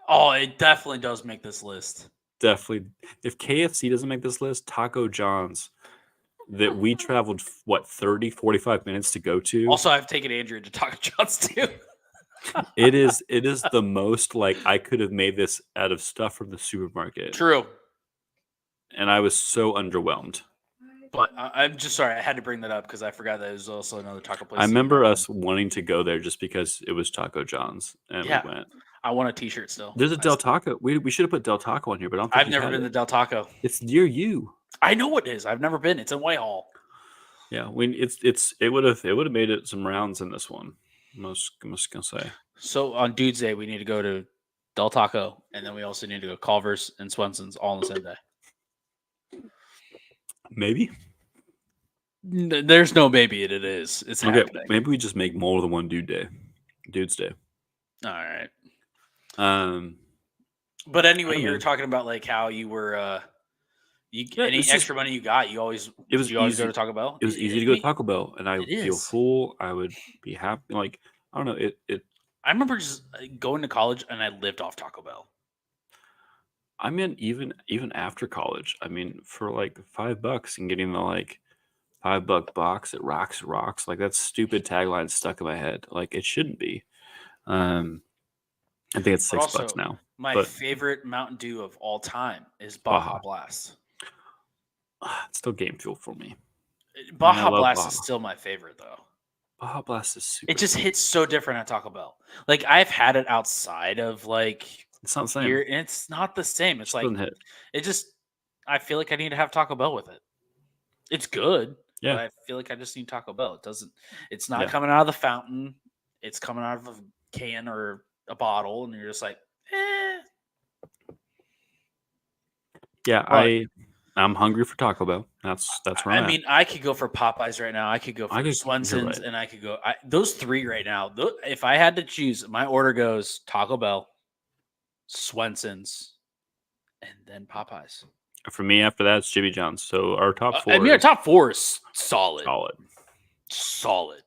[SPEAKER 2] Oh, it definitely does make this list.
[SPEAKER 1] Definitely. If KFC doesn't make this list, Taco John's that we traveled 30, 45 minutes to go to.
[SPEAKER 2] Also, I've taken Andrew to Taco John's too.
[SPEAKER 1] It is the most like I could have made this out of stuff from the supermarket.
[SPEAKER 2] True.
[SPEAKER 1] And I was so underwhelmed.
[SPEAKER 2] But I'm just sorry. I had to bring that up because I forgot that it was also another taco place.
[SPEAKER 1] I remember us wanting to go there just because it was Taco John's, and
[SPEAKER 2] Yeah.
[SPEAKER 1] we went.
[SPEAKER 2] I want a T-shirt still.
[SPEAKER 1] There's a Del Taco. We should have put Del Taco on here, but I don't think
[SPEAKER 2] I've never been to Del Taco.
[SPEAKER 1] It's near you.
[SPEAKER 2] I know it is. I've never been. It's in Whitehall.
[SPEAKER 1] Yeah, it would have made it some rounds in this one. I'm just gonna say.
[SPEAKER 2] So on Dude's Day, we need to go to Del Taco, and then we also need to go Culver's and Swenson's all on the same day.
[SPEAKER 1] Maybe.
[SPEAKER 2] There's no maybe. It is. It's
[SPEAKER 1] Okay.
[SPEAKER 2] happening.
[SPEAKER 1] Maybe we just make more than one Dude's Day.
[SPEAKER 2] All right.
[SPEAKER 1] I
[SPEAKER 2] But anyway,
[SPEAKER 1] don't
[SPEAKER 2] you were
[SPEAKER 1] know.
[SPEAKER 2] talking about like how you were any
[SPEAKER 1] it's just-
[SPEAKER 2] extra money you got, you always
[SPEAKER 1] It was
[SPEAKER 2] go
[SPEAKER 1] easy.
[SPEAKER 2] to Taco Bell.
[SPEAKER 1] It was easy to go to Taco Bell, and I would feel
[SPEAKER 2] is.
[SPEAKER 1] full. I would be happy. Like I don't know. It.
[SPEAKER 2] I remember just going to college and I lived off Taco Bell.
[SPEAKER 1] I mean, even after college, I mean, for like $5 and getting the like $5 box. It rocks. Like that stupid tagline stuck in my head. Like it shouldn't be. I think it's
[SPEAKER 2] But
[SPEAKER 1] $6
[SPEAKER 2] also,
[SPEAKER 1] now.
[SPEAKER 2] my
[SPEAKER 1] But
[SPEAKER 2] favorite Mountain Dew of all time is
[SPEAKER 1] Baja.
[SPEAKER 2] Baja Blast.
[SPEAKER 1] It's still game fuel for me.
[SPEAKER 2] Baja
[SPEAKER 1] love
[SPEAKER 2] Blast
[SPEAKER 1] Baja.
[SPEAKER 2] is still my favorite, though.
[SPEAKER 1] Baja Blast is super.
[SPEAKER 2] It just
[SPEAKER 1] sweet.
[SPEAKER 2] hits so different at Taco Bell. Like I've had it outside of like
[SPEAKER 1] It's not the same.
[SPEAKER 2] here, and it's not the same. It's
[SPEAKER 1] Just
[SPEAKER 2] like
[SPEAKER 1] doesn't hit.
[SPEAKER 2] it just. I feel like I need to have Taco Bell with it. It's good,
[SPEAKER 1] Yeah.
[SPEAKER 2] but I feel like I just need Taco Bell. It doesn't. It's not
[SPEAKER 1] Yeah.
[SPEAKER 2] coming out of the fountain. It's coming out of a can or a bottle, and you're just like, eh.
[SPEAKER 1] Yeah,
[SPEAKER 2] But-
[SPEAKER 1] I'm hungry for Taco Bell. That's where I'm
[SPEAKER 2] I mean, I could go for Popeyes right now. I could go for
[SPEAKER 1] you're
[SPEAKER 2] Swenson's,
[SPEAKER 1] right.
[SPEAKER 2] and I could go those three right now. If I had to choose, my order goes Taco Bell, Swenson's, and then Popeyes.
[SPEAKER 1] at. For me, after that, it's Jimmy John's. So our top four
[SPEAKER 2] I mean, our
[SPEAKER 1] is
[SPEAKER 2] top four is solid.
[SPEAKER 1] solid.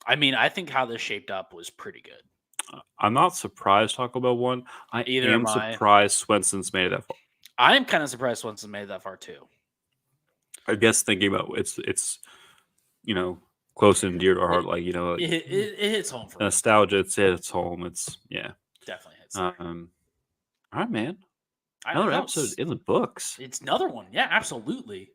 [SPEAKER 2] I mean, I think how this shaped up was pretty good.
[SPEAKER 1] I'm not surprised Taco Bell won. I
[SPEAKER 2] Either
[SPEAKER 1] am
[SPEAKER 2] am I.
[SPEAKER 1] surprised Swenson's made it that far.
[SPEAKER 2] I am kind of surprised Swenson made it that far too.
[SPEAKER 1] I guess thinking about it's close and dear to our heart. Like
[SPEAKER 2] It hits home for me.
[SPEAKER 1] nostalgia. It's home. It's
[SPEAKER 2] Definitely hits. There.
[SPEAKER 1] All right, man.
[SPEAKER 2] I
[SPEAKER 1] Another
[SPEAKER 2] know,
[SPEAKER 1] episode in the books.
[SPEAKER 2] It's another one. Yeah, absolutely.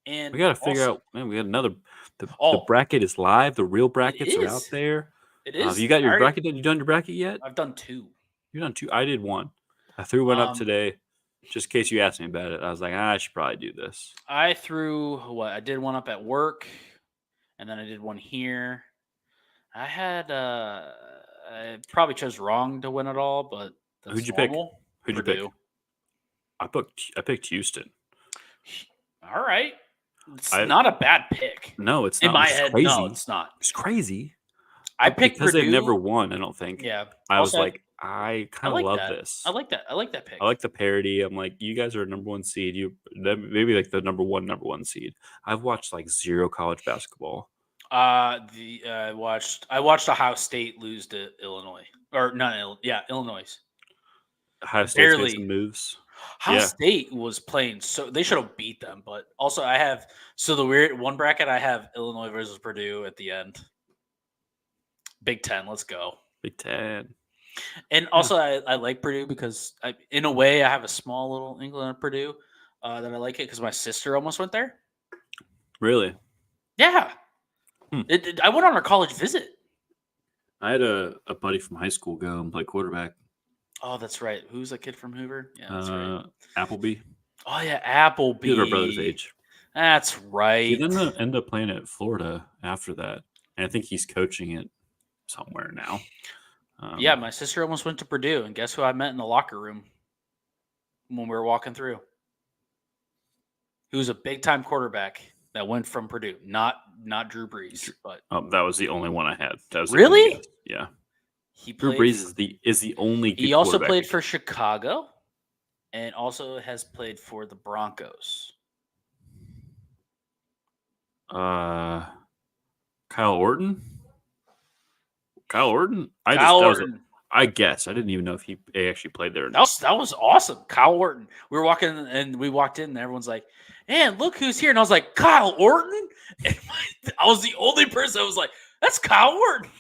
[SPEAKER 2] And
[SPEAKER 1] We got to figure
[SPEAKER 2] also-
[SPEAKER 1] out. Man, we got another. The
[SPEAKER 2] Oh.
[SPEAKER 1] bracket is live. The real brackets are out
[SPEAKER 2] is.
[SPEAKER 1] there.
[SPEAKER 2] It is.
[SPEAKER 1] You got your
[SPEAKER 2] I already-
[SPEAKER 1] bracket? You done your bracket yet?
[SPEAKER 2] I've done two.
[SPEAKER 1] You done two? I did one. I threw one up
[SPEAKER 2] Um,
[SPEAKER 1] today, just in case you asked me about it. I was like, I should probably do this.
[SPEAKER 2] I threw what? I did one up at work, and then I did one here. I had I probably chose wrong to win it all, but that's
[SPEAKER 1] Who'd you pick?
[SPEAKER 2] normal.
[SPEAKER 1] Who'd you pick?
[SPEAKER 2] Purdue.
[SPEAKER 1] I picked Houston.
[SPEAKER 2] All right. It's
[SPEAKER 1] I-
[SPEAKER 2] not a bad pick.
[SPEAKER 1] No, it's
[SPEAKER 2] In
[SPEAKER 1] not.
[SPEAKER 2] my
[SPEAKER 1] It's
[SPEAKER 2] head,
[SPEAKER 1] crazy.
[SPEAKER 2] no, it's not.
[SPEAKER 1] It's crazy.
[SPEAKER 2] I
[SPEAKER 1] But
[SPEAKER 2] picked
[SPEAKER 1] because
[SPEAKER 2] Purdue.
[SPEAKER 1] they've never won. I don't think.
[SPEAKER 2] Yeah.
[SPEAKER 1] I was
[SPEAKER 2] Also,
[SPEAKER 1] like, I
[SPEAKER 2] I
[SPEAKER 1] kind of
[SPEAKER 2] like
[SPEAKER 1] love
[SPEAKER 2] that.
[SPEAKER 1] this.
[SPEAKER 2] I like that. I like that pick.
[SPEAKER 1] I like the parody. I'm like, you guys are a number one seed. Maybe like the number one seed. I've watched like zero college basketball.
[SPEAKER 2] I watched Ohio State lose to Illinois, or not? Illinois.
[SPEAKER 1] Ohio State's made
[SPEAKER 2] Barely.
[SPEAKER 1] some moves.
[SPEAKER 2] Ohio
[SPEAKER 1] Yeah.
[SPEAKER 2] State was playing so they should have beat them, but also I have the weird one bracket. I have Illinois versus Purdue at the end. Big Ten, let's go.
[SPEAKER 1] Big Ten.
[SPEAKER 2] And also I like Purdue because in a way I have a small little inkling of Purdue that I like it because my sister almost went there.
[SPEAKER 1] Really?
[SPEAKER 2] Yeah,
[SPEAKER 1] Hmm.
[SPEAKER 2] I went on our college visit.
[SPEAKER 1] I had a buddy from high school go and play quarterback.
[SPEAKER 2] Oh, that's right. Who's a kid from Hoover? Yeah, that's right.
[SPEAKER 1] Appleby.
[SPEAKER 2] Oh yeah, Appleby.
[SPEAKER 1] He's our brother's age.
[SPEAKER 2] That's right.
[SPEAKER 1] He then ended up playing at Florida after that, and I think he's coaching it somewhere now.
[SPEAKER 2] Yeah, my sister almost went to Purdue, and guess who I met in the locker room when we were walking through? He was a big-time quarterback that went from Purdue, not Drew Brees, but
[SPEAKER 1] that was the only one I had. That was the
[SPEAKER 2] Really?
[SPEAKER 1] only guess. Yeah.
[SPEAKER 2] he
[SPEAKER 1] Drew
[SPEAKER 2] played.
[SPEAKER 1] Brees is the only. Good
[SPEAKER 2] He also
[SPEAKER 1] quarterback.
[SPEAKER 2] played for Chicago, and also has played for the Broncos.
[SPEAKER 1] Kyle Orton. Kyle Orton.
[SPEAKER 2] Kyle Orton.
[SPEAKER 1] I guess I didn't even know if he actually played there. Or
[SPEAKER 2] That
[SPEAKER 1] not.
[SPEAKER 2] was awesome. Kyle Orton. We walked in, and everyone's like, "Man, look who's here!" And I was like, "Kyle Orton!" And I was the only person that was like, "That's Kyle Orton."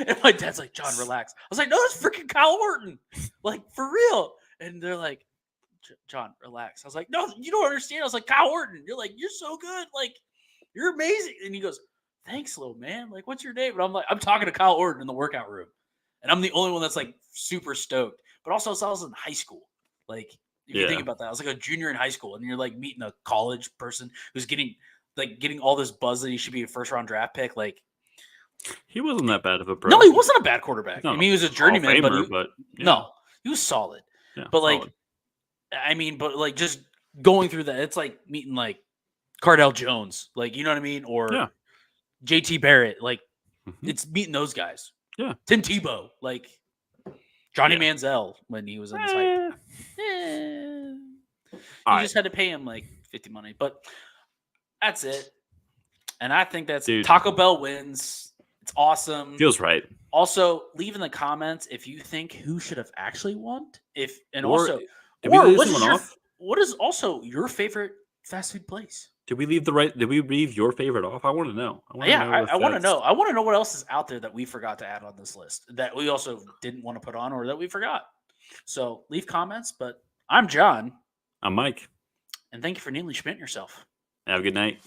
[SPEAKER 2] And my dad's like, "John, relax." I was like, "No, that's freaking Kyle Orton, like for real." And they're like, "John, relax." I was like, "No, you don't understand." I was like, "Kyle Orton, you're so good, like you're amazing." And he goes, "Thanks, little man. Like, what's your name?" And I'm like, I'm talking to Kyle Orton in the workout room. And I'm the only one that's like super stoked. But also, I was in high school. Like, if you think
[SPEAKER 1] Yeah.
[SPEAKER 2] about that, I was like a junior in high school, and you're like meeting a college person who's getting all this buzz that he should be a first round draft pick. Like,
[SPEAKER 1] He wasn't that bad of a pro.
[SPEAKER 2] no, he wasn't a bad quarterback.
[SPEAKER 1] Not
[SPEAKER 2] I mean, he was a
[SPEAKER 1] Hall of
[SPEAKER 2] journeyman,
[SPEAKER 1] Famer,
[SPEAKER 2] but
[SPEAKER 1] yeah.
[SPEAKER 2] no, he was solid.
[SPEAKER 1] Yeah,
[SPEAKER 2] But like,
[SPEAKER 1] solid.
[SPEAKER 2] I mean, but like just going through that, it's like meeting like Cardell Jones, like you know what I mean, or
[SPEAKER 1] Yeah.
[SPEAKER 2] JT Barrett. Like,
[SPEAKER 1] Mhm.
[SPEAKER 2] it's meeting those guys.
[SPEAKER 1] Yeah.
[SPEAKER 2] Tim Tebow, like Johnny
[SPEAKER 1] Yeah.
[SPEAKER 2] Manziel when he was in his hype.
[SPEAKER 1] Eh.
[SPEAKER 2] You
[SPEAKER 1] All
[SPEAKER 2] just had to pay him like 50 money, but that's it. And I think that's
[SPEAKER 1] Dude.
[SPEAKER 2] Taco Bell wins. It's awesome.
[SPEAKER 1] Feels right.
[SPEAKER 2] Also, leave in the comments if you think who should have actually won.
[SPEAKER 1] Or did we
[SPEAKER 2] or
[SPEAKER 1] leave
[SPEAKER 2] what
[SPEAKER 1] someone
[SPEAKER 2] is your
[SPEAKER 1] off?
[SPEAKER 2] what is also your favorite fast food place?
[SPEAKER 1] Did we leave the right? Did we leave your favorite off? I want to know. I want to
[SPEAKER 2] Yeah,
[SPEAKER 1] know if
[SPEAKER 2] I want to
[SPEAKER 1] that's.
[SPEAKER 2] know. I want to know what else is out there that we forgot to add on this list that we also didn't want to put on or that we forgot. So leave comments. But I'm John,
[SPEAKER 1] I'm Mike.
[SPEAKER 2] and thank you for nearly spitting yourself.
[SPEAKER 1] Have a good night.